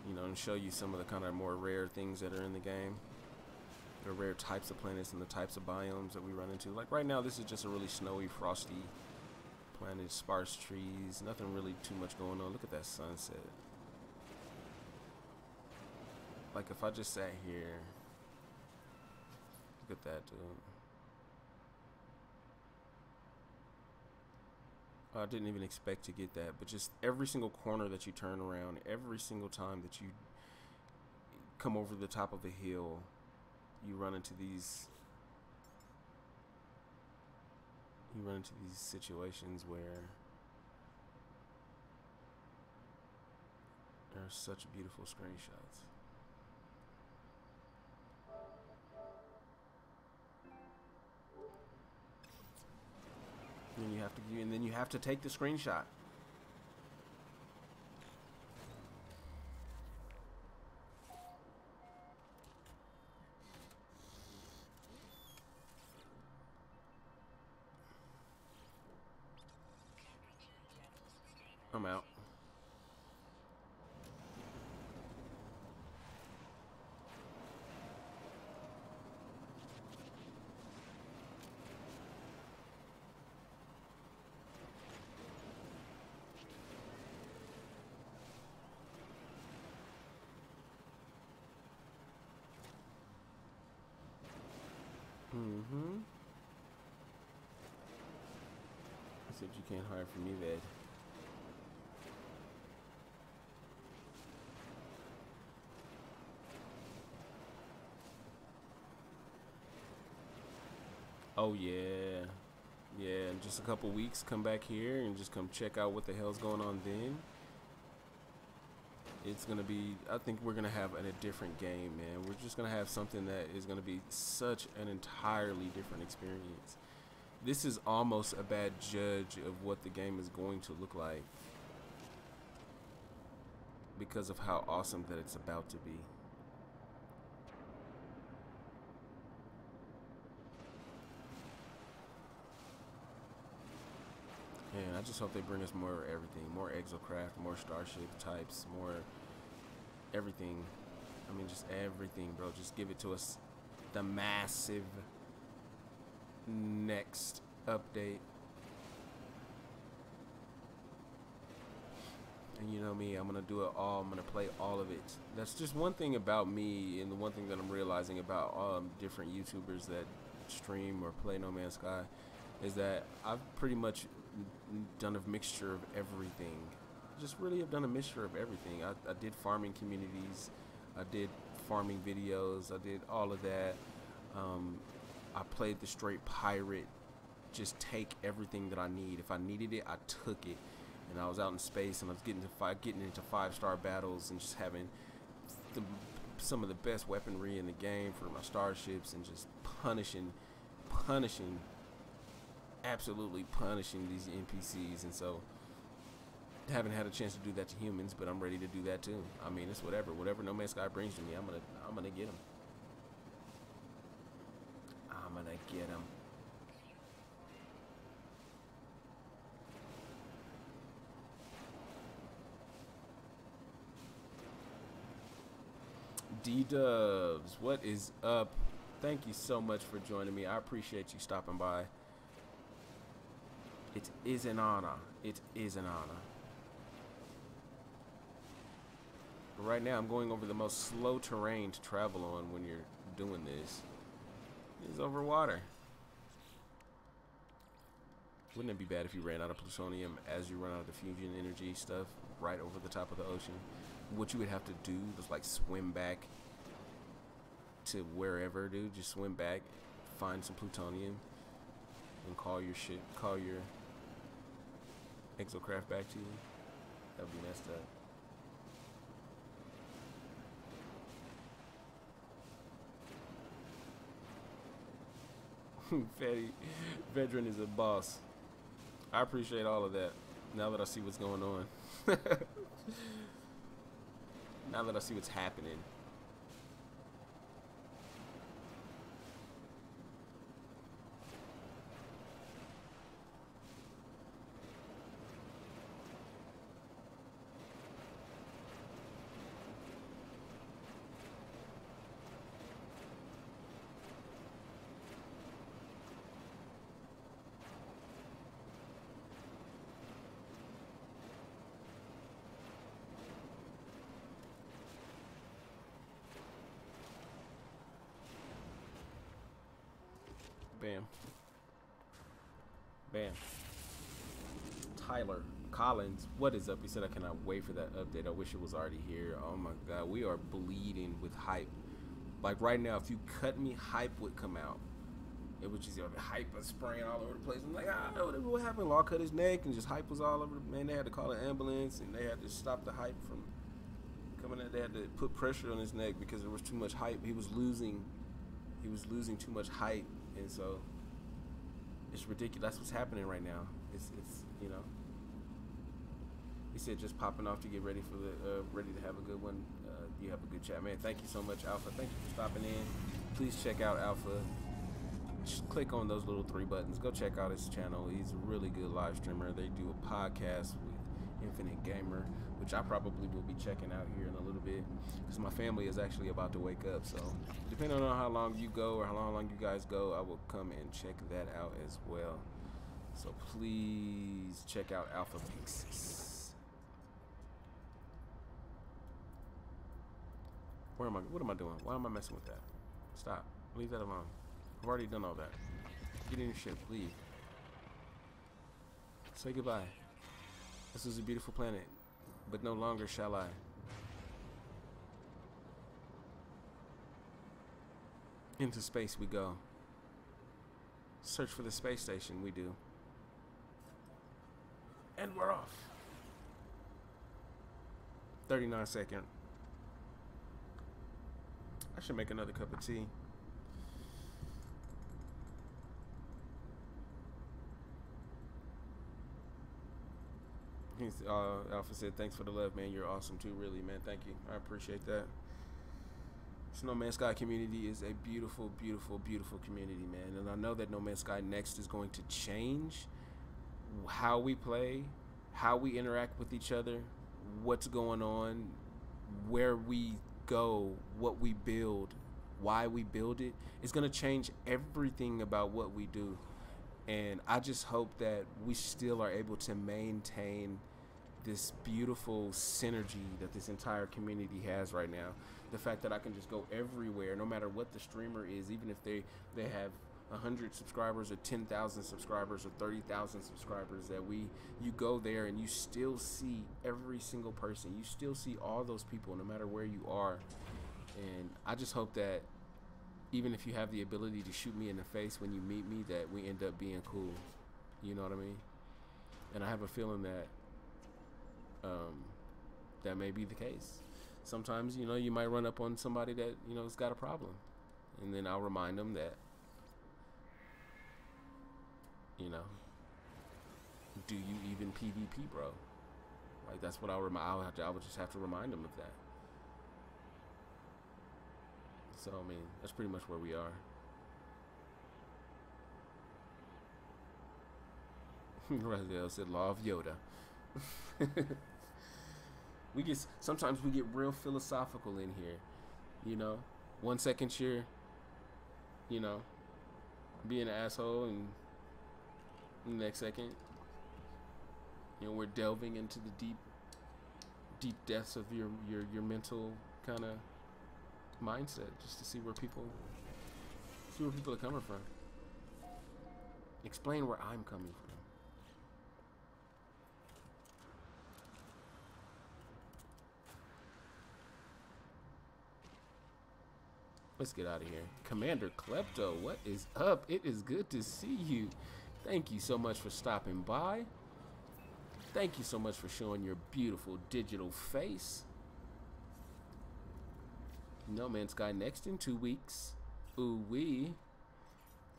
and, and show you some of the kind of more rare things that are in the game. The rare types of planets and the types of biomes that we run into. Like right now, this is just a really snowy, frosty planet, sparse trees, nothing really too much going on. Look at that sunset. Like if I just sat here, look at that, dude. I didn't even expect to get that, but just every single corner that you turn around, every single time that you come over the top of a hill, you run into these situations where there are such beautiful screenshots. And then you have to take the screenshot. I'm out. I said you can't hide from me, Ved. Oh yeah, yeah. In just a couple weeks, come back here and just come check out what the hell's going on. Then it's gonna be. I think we're gonna have a different game, man. We're just gonna have something that is gonna be such an entirely different experience. This is almost a bad judge of what the game is going to look like because of how awesome that it's about to be. And I just hope they bring us more everything, more exocraft, more starship types, more everything. I mean, just everything, bro. Just give it to us. The massive next update. And you know me, I'm gonna do it all. I'm gonna play all of it. That's just one thing about me, and the one thing that I'm realizing about different YouTubers that stream or play No Man's Sky is that I've pretty much done a mixture of everything. Just really have done a mixture of everything. I did farming communities, I did farming videos, I did all of that. I played the straight pirate, just take everything that I need. If I needed it, I took it. And I was out in space, and I was getting into 5-star battles and just having some of the best weaponry in the game for my starships, and just punishing, absolutely punishing these NPCs. And so, haven't had a chance to do that to humans, but I'm ready to do that too. I mean, it's whatever No Man's Sky brings to me, I'm gonna get them. I'm gonna get them. D-Dubs, what is up? Thank you so much for joining me. I appreciate you stopping by. It is an honor. It is an honor. But right now, I'm going over the most slow terrain to travel on when you're doing this. It's over water. Wouldn't it be bad if you ran out of plutonium as you run out of the fusion energy stuff right over the top of the ocean? What you would have to do is like swim back to wherever, dude. Just swim back, find some plutonium, and call your exocraft back to you. That would be messed up. Fatty Veteran is a boss. I appreciate all of that. Now that I see what's going on. Now that I see what's happening. Bam. Bam. Tyler Collins, what is up? He said, I cannot wait for that update. I wish it was already here. Oh my god, we are bleeding with hype. Like right now, if you cut me, hype would come out. It was just hype was spraying all over the place. I'm like, what happened? Law cut his neck, and just hype was all over. Man, they had to call an ambulance, and they had to stop the hype from coming in. They had to put pressure on his neck because there was too much hype. He was losing too much hype. And so it's ridiculous. That's what's happening right now. It's you know. He said just popping off to get ready for the ready to have a good one. You have a good chat, man. Thank you so much, Alpha. Thank you for stopping in. Please check out Alpha. Just click on those little 3 buttons. Go check out his channel. He's a really good live streamer. They do a podcast with Infinite Gamer, which I probably will be checking out here in a little bit because my family is actually about to wake up. So depending on how long you go or how long you guys go, I will come and check that out as well. So please check out Alpha Pixis. What am I doing? Why am I messing with that? Stop. Leave that alone. I've already done all that. Get in your ship. Leave. Say goodbye. This is a beautiful planet, but no longer shall I. Into space we go. Search for the space station. We do. And we're off. 39-second. I should make another cup of tea. Alpha said, thanks for the love, man. You're awesome too, really, man. Thank you. I appreciate that. This No Man's Sky community is a beautiful, beautiful, beautiful community, man. And I know that No Man's Sky Next is going to change how we play, how we interact with each other, what's going on, where we go, what we build, why we build it. It's going to change everything about what we do. And I just hope that we still are able to maintain this beautiful synergy that this entire community has right now. The fact that I can just go everywhere, no matter what the streamer is, even if they have 100 subscribers or 10,000 subscribers or 30,000 subscribers, that you go there and you still see every single person. You still see all those people, no matter where you are. And I just hope that even if you have the ability to shoot me in the face when you meet me, that we end up being cool. You know what I mean? And I have a feeling that that may be the case. Sometimes, you know, you might run up on somebody that, you know, has got a problem. And then I'll remind them that, you know, do you even PvP, bro? Like, that's what I would just have to remind them of that. So, I mean, that's pretty much where we are. Raziel said, Law of Yoda. Sometimes we get real philosophical in here, you know. 1 second you're, you know, being an asshole, and the next second, you know, we're delving into the deep depths of your mental kind of mindset, just to see where people are coming from. Explain where I'm coming from. Let's get out of here. Commander Klepto, what is up? It is good to see you. Thank you so much for stopping by. Thank you so much for showing your beautiful digital face. No Man's Sky Next in 2 weeks. Ooh wee.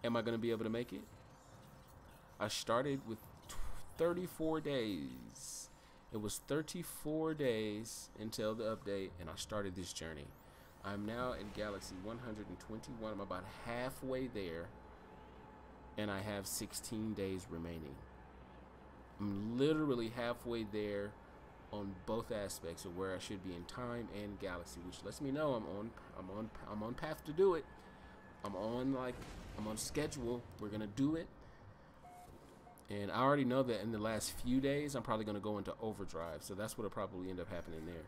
Am I going to be able to make it? I started with 34 days. It was 34 days until the update, and I started this journey. I'm now in Galaxy 121. I'm about halfway there, and I have 16 days remaining. I'm literally halfway there on both aspects of where I should be in time and galaxy, which lets me know I'm on path to do it. I'm on schedule. We're gonna do it. And I already know that in the last few days I'm probably gonna go into overdrive, so that's what'll probably end up happening there.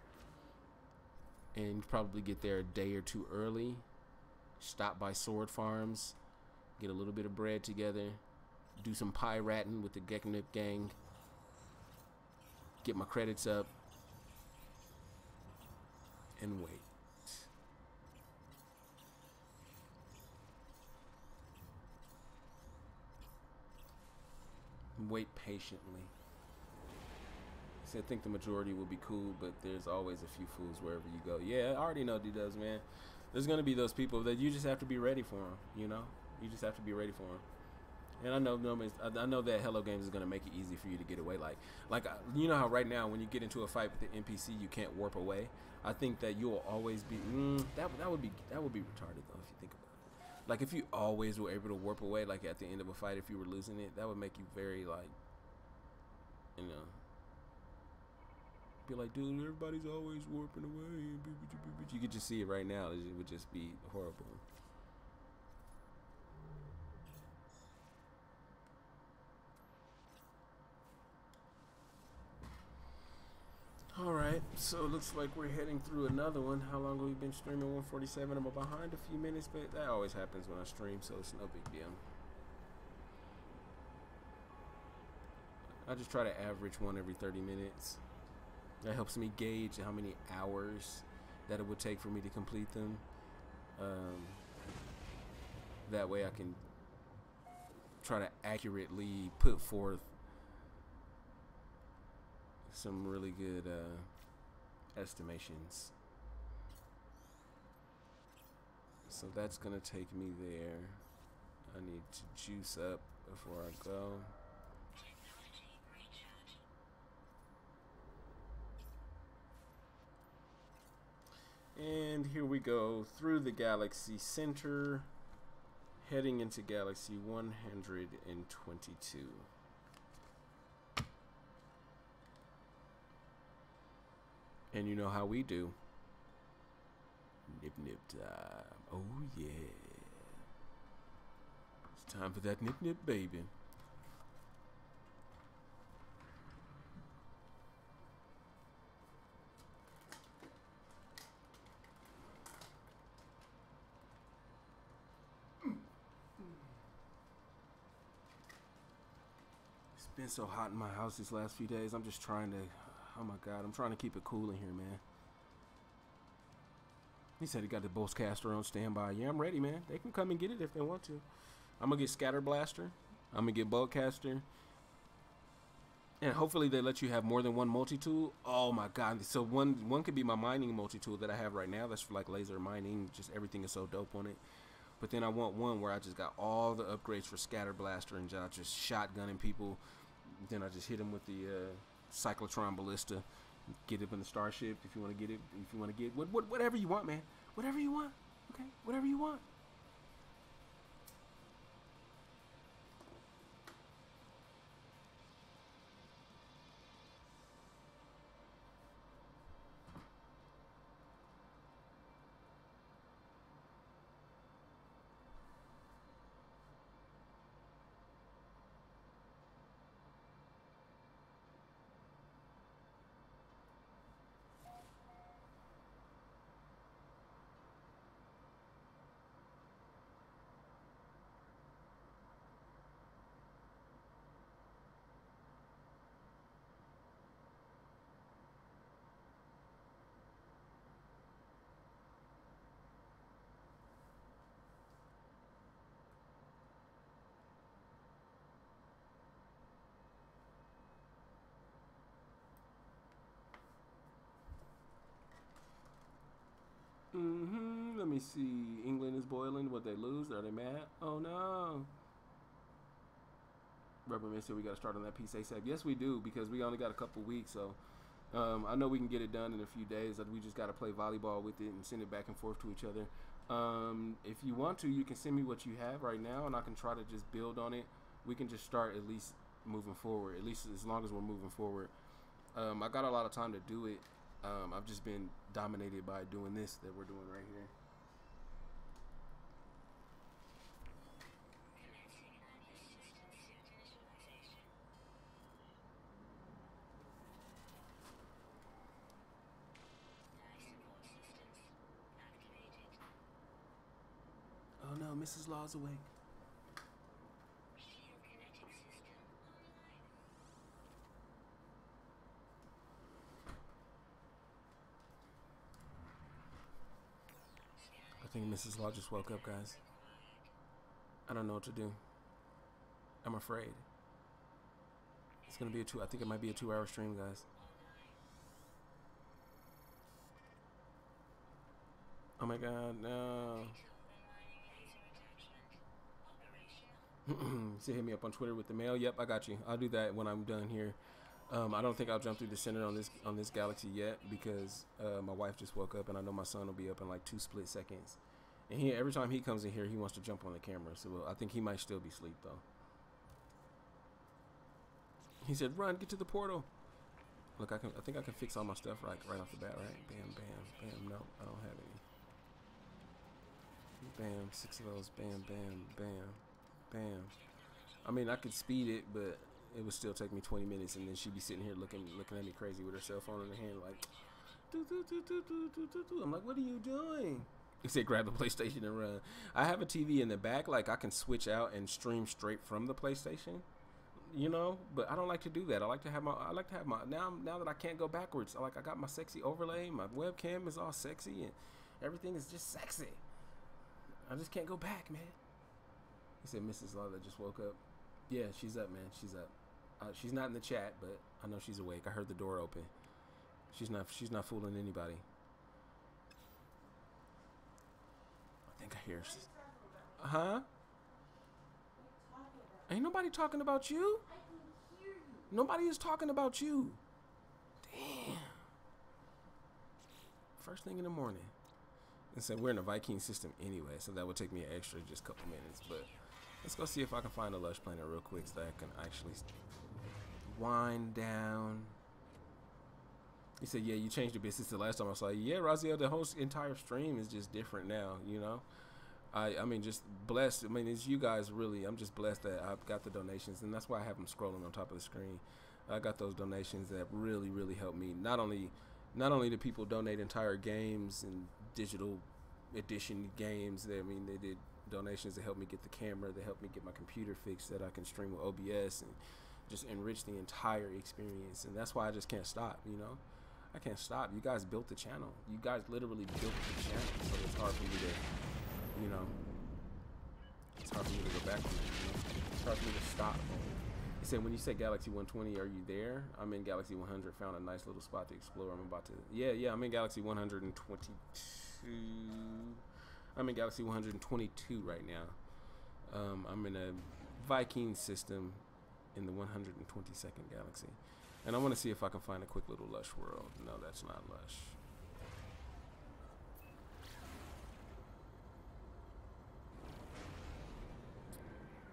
And probably get there a day or two early, stop by sword farms, get a little bit of bread together, do some pirating with the Geknip gang, get my credits up, and wait. Wait patiently. I think the majority will be cool, but there's always a few fools wherever you go. Yeah, I already know D-Dubs, man. There's going to be those people that you just have to be ready for them, you know? You just have to be ready for them. And I know that Hello Games is going to make it easy for you to get away. Like you know how right now when you get into a fight with the NPC, you can't warp away? I think that you'll always be... that would be retarded, though, if you think about it. Like, if you always were able to warp away, like, at the end of a fight, if you were losing it, that would make you very, like, you know... Be like, dude, everybody's always warping away. You could just see it right now. It would just be horrible. Alright, so it looks like we're heading through another one. How long have we been streaming? 147. I'm behind a few minutes, but that always happens when I stream, so it's no big deal. I just try to average one every 30 minutes. That helps me gauge how many hours that it would take for me to complete them. That way I can try to accurately put forth some really good estimations. So that's gonna take me there. I need to juice up before I go. And here we go through the galaxy center, heading into galaxy 122. And you know how we do. Nip nip time. Oh yeah. It's time for that nip nip, baby. It's been so hot in my house these last few days. I'm just trying to, oh my God, I'm trying to keep it cool in here, man. He said he got the Boltcaster on standby. Yeah, I'm ready, man. They can come and get it if they want to. I'm going to get Scatter Blaster. I'm going to get Boltcaster. And hopefully they let you have more than one multi-tool. Oh, my God. So one could be my mining multi-tool that I have right now. That's for, like, laser mining. Just everything is so dope on it. But then I want one where I just got all the upgrades for Scatter Blaster and just shotgunning people. Then I just hit them with the Cyclotron Ballista. Get it in the starship if you want to get it. If you want to get whatever you want, man. Whatever you want. Okay, whatever you want. Let me see. England is boiling. What, they lose? Are they mad? Oh no. Rubberman said we got to start on that piece ASAP. Yes, we do, because we only got a couple weeks. So I know we can get it done in a few days. We just got to play volleyball with it and send it back and forth to each other. If you want to, you can send me what you have right now, and I can try to just build on it. We can just start at least moving forward, at least as long as we're moving forward. I got a lot of time to do it. I've just been dominated by doing this that we're doing right here. Oh no, Mrs. Law's awake. I think Mrs. Law just woke up, guys. I don't know what to do. I'm afraid. It's gonna be I think it might be a 2-hour stream, guys. Oh my God, no. So hit me up on Twitter with the mail. Yep, I got you. I'll do that when I'm done here. I don't think I'll jump through the center on this galaxy yet, because my wife just woke up, and I know my son will be up in like 2 split seconds. And every time he comes in here, he wants to jump on the camera. So I think he might still be asleep though. He said, "Run, get to the portal." Look, I think I can fix all my stuff right off the bat, right? Bam, bam, bam. No, I don't have any. Bam, 6 of those. Bam, bam, bam, bam. I mean, I could speed it, but it would still take me 20 minutes, and then she'd be sitting here looking at me crazy with her cell phone in her hand, like, I'm like, "What are you doing?" He said, "Grab the PlayStation and run." I have a TV in the back, like I can switch out and stream straight from the PlayStation, you know. But I don't like to do that. I like to have my now that I can't go backwards. I got my sexy overlay. My webcam is all sexy, and everything is just sexy. I just can't go back, man. He said, "Mrs. Law that just woke up." Yeah, she's up, man. She's up. She's not in the chat, but I know she's awake. I heard the door open. She's not fooling anybody. I think I hear. Huh? Ain't nobody talking about you. Nobody is talking about you. Damn. First thing in the morning. And so we're in a Viking system anyway, so that would take me an extra just a couple minutes. But let's go see if I can find a lush planet real quick so that I can actually wind down. He said, yeah, you changed a bit since the last time I saw you. Yeah, Raziel, the whole entire stream is just different now, you know? I mean, just blessed. I mean, it's you guys really. I'm just blessed that I've got the donations, and that's why I have them scrolling on top of the screen. I got those donations that really, really help me. Not only do people donate entire games and digital edition games, I mean, they did donations to help me get the camera, to help me get my computer fixed that I can stream with OBS and just enrich the entire experience. And that's why I just can't stop, you know? I can't stop. You guys built the channel. You guys literally built the channel, so it's hard for me to, you know, it's hard for me to go back on it, you know? It's hard for me to stop. He said, when you say Galaxy 120, are you there? I'm in Galaxy 100, found a nice little spot to explore. I'm about to, yeah, I'm in Galaxy 122. I'm in Galaxy 122 right now. I'm in a Viking system in the 122nd galaxy. And I want to see if I can find a quick little lush world. No, that's not lush.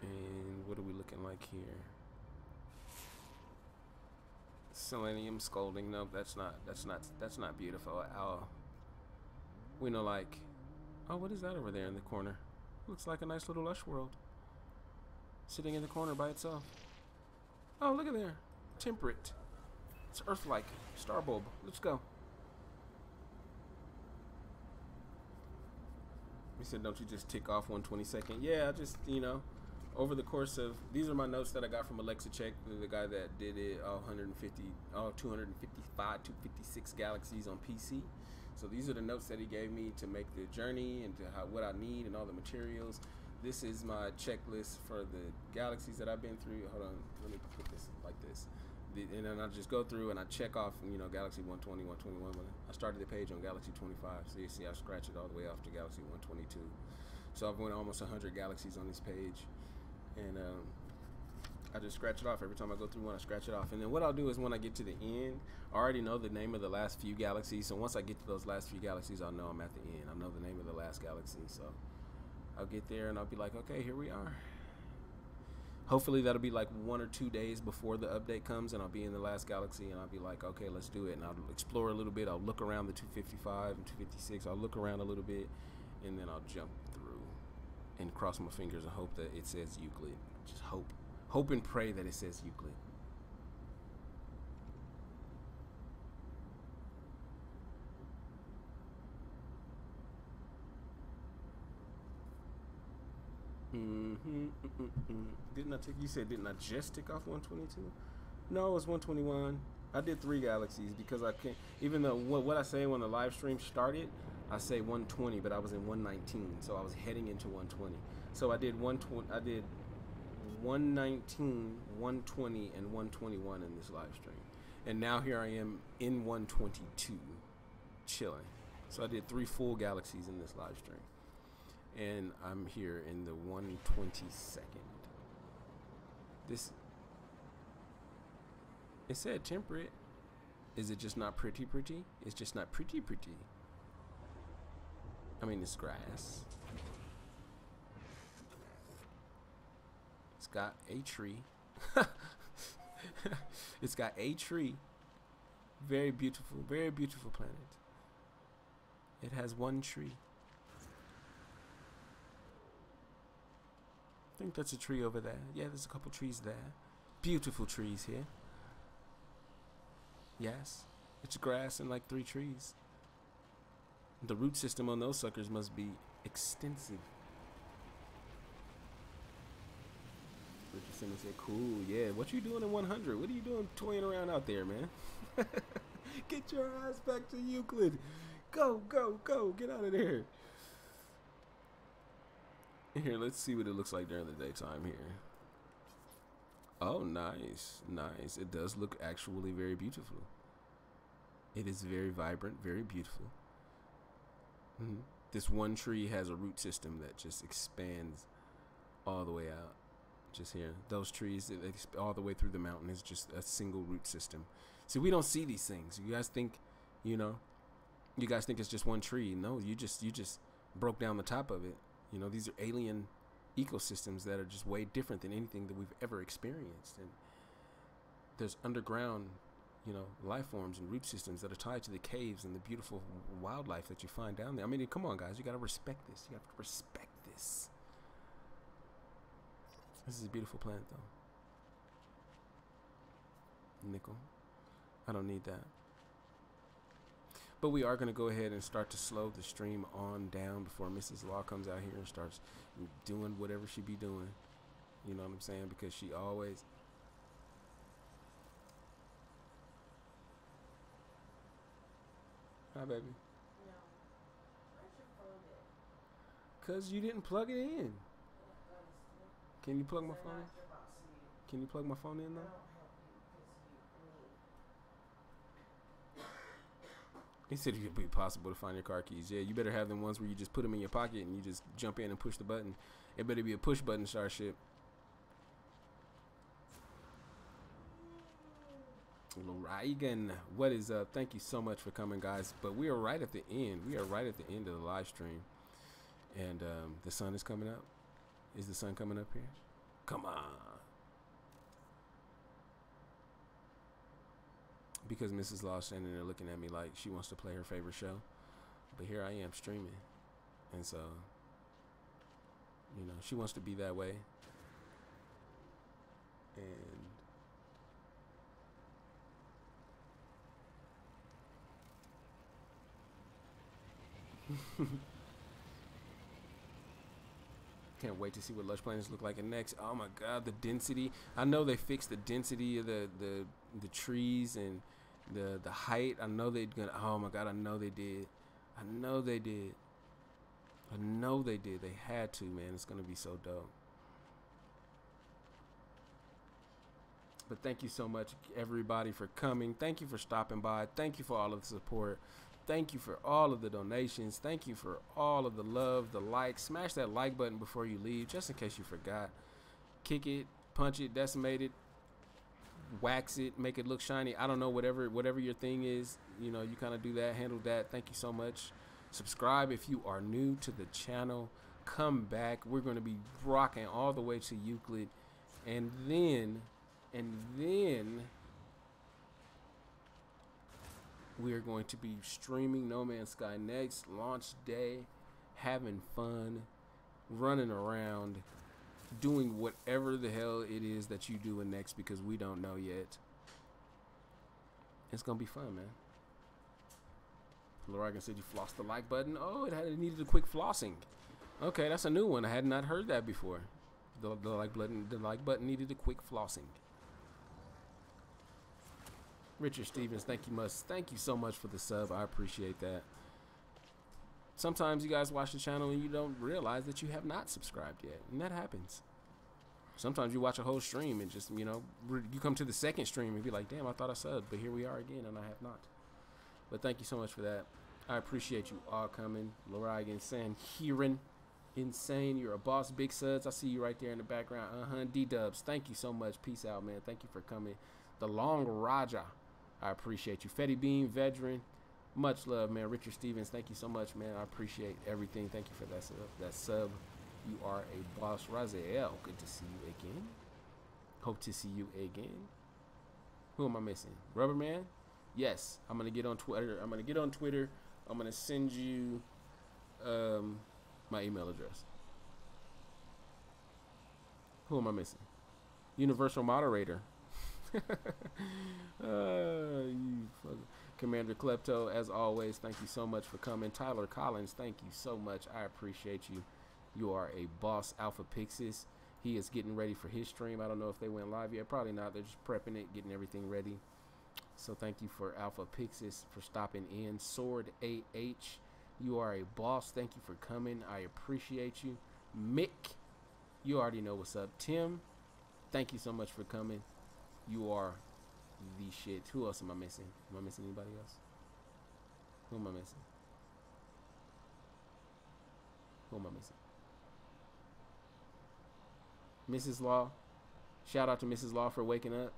And what are we looking like here? Selenium scolding. Nope, that's not beautiful. We know, like, oh, what is that over there in the corner? Looks like a nice little lush world. Sitting in the corner by itself. Oh, look at there. Temperate. It's Earth-like. Star bulb. Let's go. He said, don't you just tick off 122nd? Yeah, I just, you know, over the course of, these are my notes that I got from ALEXICEK, the guy that did it, all 255, 256 galaxies on PC. So these are the notes that he gave me to make the journey and to what I need and all the materials. This is my checklist for the galaxies that I've been through. Hold on, let me put this like this. And then I just go through and I check off, you know, Galaxy 120, 121. I started the page on Galaxy 25. So you see I scratch it all the way off to Galaxy 122. So I've went almost 100 galaxies on this page. And I just scratch it off every time I go through one. I scratch it off, and then what I'll do is when I get to the end, I already know the name of the last few galaxies. So once I get to those last few galaxies, I'll know I'm at the end. I know the name of the last galaxy, so I'll get there and I'll be like, okay, here we are. Hopefully that'll be like 1 or 2 days before the update comes, and I'll be in the last galaxy, and I'll be like, okay, let's do it. And I'll explore a little bit. I'll look around the 255 and 256. I'll look around a little bit, and then I'll jump through and cross my fingers and hope that it says Euclid. Just hope and pray that it says Euclid. Didn't I take, you said, didn't I just tick off 122? No, it was 121. I did 3 galaxies because I can't, even though what I say when the live stream started, I say 120, but I was in 119, so I was heading into 120. So I did 120, I did 119, 120, and 121 in this live stream. And now here I am in 122, chilling. So I did 3 full galaxies in this live stream. And I'm here in the 122nd. This, it said temperate. Is it just not pretty? It's just not pretty. I mean, it's grass. It's got a tree. It's got a tree. Very beautiful planet. It has 1 tree. I think that's a tree over there. Yeah, there's a couple trees there. Beautiful trees here. Yes, it's grass and like 3 trees. The root system on those suckers must be extensive. Richard Simmons said, cool, yeah. What you doing in 100? What are you doing toying around out there, man? Get your ass back to Euclid. Go. Get out of there. Here, let's see what it looks like during the daytime here. Oh, nice, nice. It does look actually very beautiful. It is very vibrant, very beautiful. Mm-hmm. This one tree has a root system that just expands all the way out. Just here, those trees that all the way through the mountain is just a single root system. See, we don't see these things. You guys think, you know, you guys think it's just one tree. No, you just broke down the top of it. You know, these are alien ecosystems that are just way different than anything that we've ever experienced. And there's underground, you know, life forms and root systems that are tied to the caves and the beautiful wildlife that you find down there. I mean, come on, guys, you got to respect this. You have to respect this. This is a beautiful plant, though. Nickel. I don't need that. But we are going to go ahead and start to slow the stream on down before Mrs. Law comes out here and starts doing whatever she be doing. You know what I'm saying? Because she always... Hi, baby. No. Where's your phone at? Because you didn't plug it in. Can you plug my phone in? Can you plug my phone in, though? He said it could be possible to find your car keys. Yeah, you better have them ones where you just put them in your pocket and you just jump in and push the button. It better be a push button starship. Reagan, what is up? Thank you so much for coming, guys. But we are right at the end. We are right at the end of the live stream. And the sun is coming up. Is the sun coming up here? Come on. Because Mrs. Law standing there looking at me like she wants to play her favorite show. But here I am streaming. And so, you know, she wants to be that way. And can't wait to see what lush planets look like in next. Oh my god, the density. I know they fixed the density of the trees and the height. I know they're gonna, oh my god, I know they did. I know they did. I know they did. They had to, man. It's gonna be so dope. But thank you so much, everybody, for coming. Thank you for stopping by. Thank you for all of the support. Thank you for all of the donations. Thank you for all of the love, the likes. Smash that like button before you leave, just in case you forgot. Kick it, punch it, decimate it, wax it, make it look shiny. I don't know, whatever your thing is, you know, you kind of do that, handle that. Thank you so much. Subscribe if you are new to the channel. Come back. We're going to be rocking all the way to Euclid. And then we are going to be streaming No Man's Sky next, launch day, having fun, running around, doing whatever the hell it is that you doing next, because we don't know yet. It's going to be fun, man. Lorigan said you flossed the like button. Oh, it needed a quick flossing. Okay, that's a new one. I had not heard that before. The like button needed a quick flossing. Richard Stevens, thank you so much for the sub. I appreciate that. Sometimes you guys watch the channel and you don't realize that you have not subscribed yet, and that happens. Sometimes you watch a whole stream and just, you know, you come to the second stream and be like, damn, I thought I subbed, but here we are again and I have not. But thank you so much for that. I appreciate you all coming. Lorigan saying, Kieran, insane, you're a boss. Big Suds, I see you right there in the background. D-Dubs, thank you so much. Peace out, man. Thank you for coming. The Long Raja, I appreciate you. Fetty Bean, Veteran, much love, man. Richard Stevens, thank you so much, man. I appreciate everything. Thank you for that sub. You are a boss. Raziel, good to see you again. Hope to see you again. Who am I missing? Rubberman? Yes, I'm gonna get on Twitter. I'm gonna send you my email address. Who am I missing? Universal Moderator. You Commander Klepto, as always, thank you so much for coming. Tyler Collins, thank you so much. I appreciate you. You are a boss. Alpha Pixis, he is getting ready for his stream. I don't know if they went live yet. Probably not. They're just prepping it, getting everything ready. So thank you for Alpha Pixis for stopping in. Sword AH, you are a boss. Thank you for coming. I appreciate you. Mick, you already know what's up. Tim, thank you so much for coming. You are the shit. Who else am I missing? Am I missing anybody else? Who am I missing? Who am I missing? Mrs. Law. Shout out to Mrs. Law for waking up.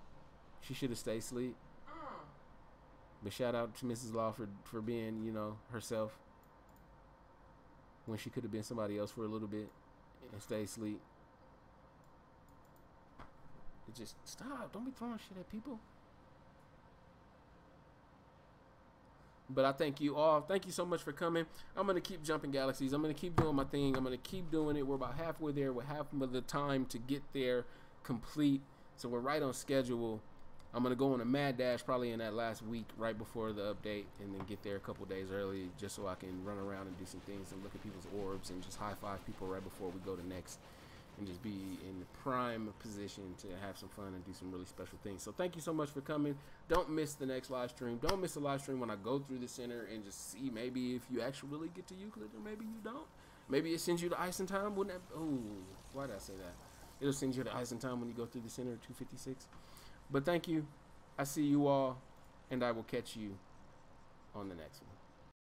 She should have stayed asleep. But shout out to Mrs. Law for being, you know, herself when she could have been somebody else for a little bit and stay asleep. It just stop. Don't be throwing shit at people. But I thank you all. Thank you so much for coming. I'm going to keep jumping galaxies. I'm going to keep doing my thing. I'm going to keep doing it. We're about halfway there. We're half of the time to get there complete. So we're right on schedule. I'm going to go on a mad dash probably in that last week right before the update and then get there a couple days early just so I can run around and do some things and look at people's orbs and just high-five people right before we go to next and just be in the prime position to have some fun and do some really special things. So thank you so much for coming. Don't miss the next live stream. Don't miss the live stream when I go through the center and just see maybe if you actually really get to Euclid or maybe you don't. Maybe it sends you to ice and time. Wouldn't that? Oh, why did I say that? It'll send you to ice and time when you go through the center at 256. But thank you. I see you all, and I will catch you on the next one.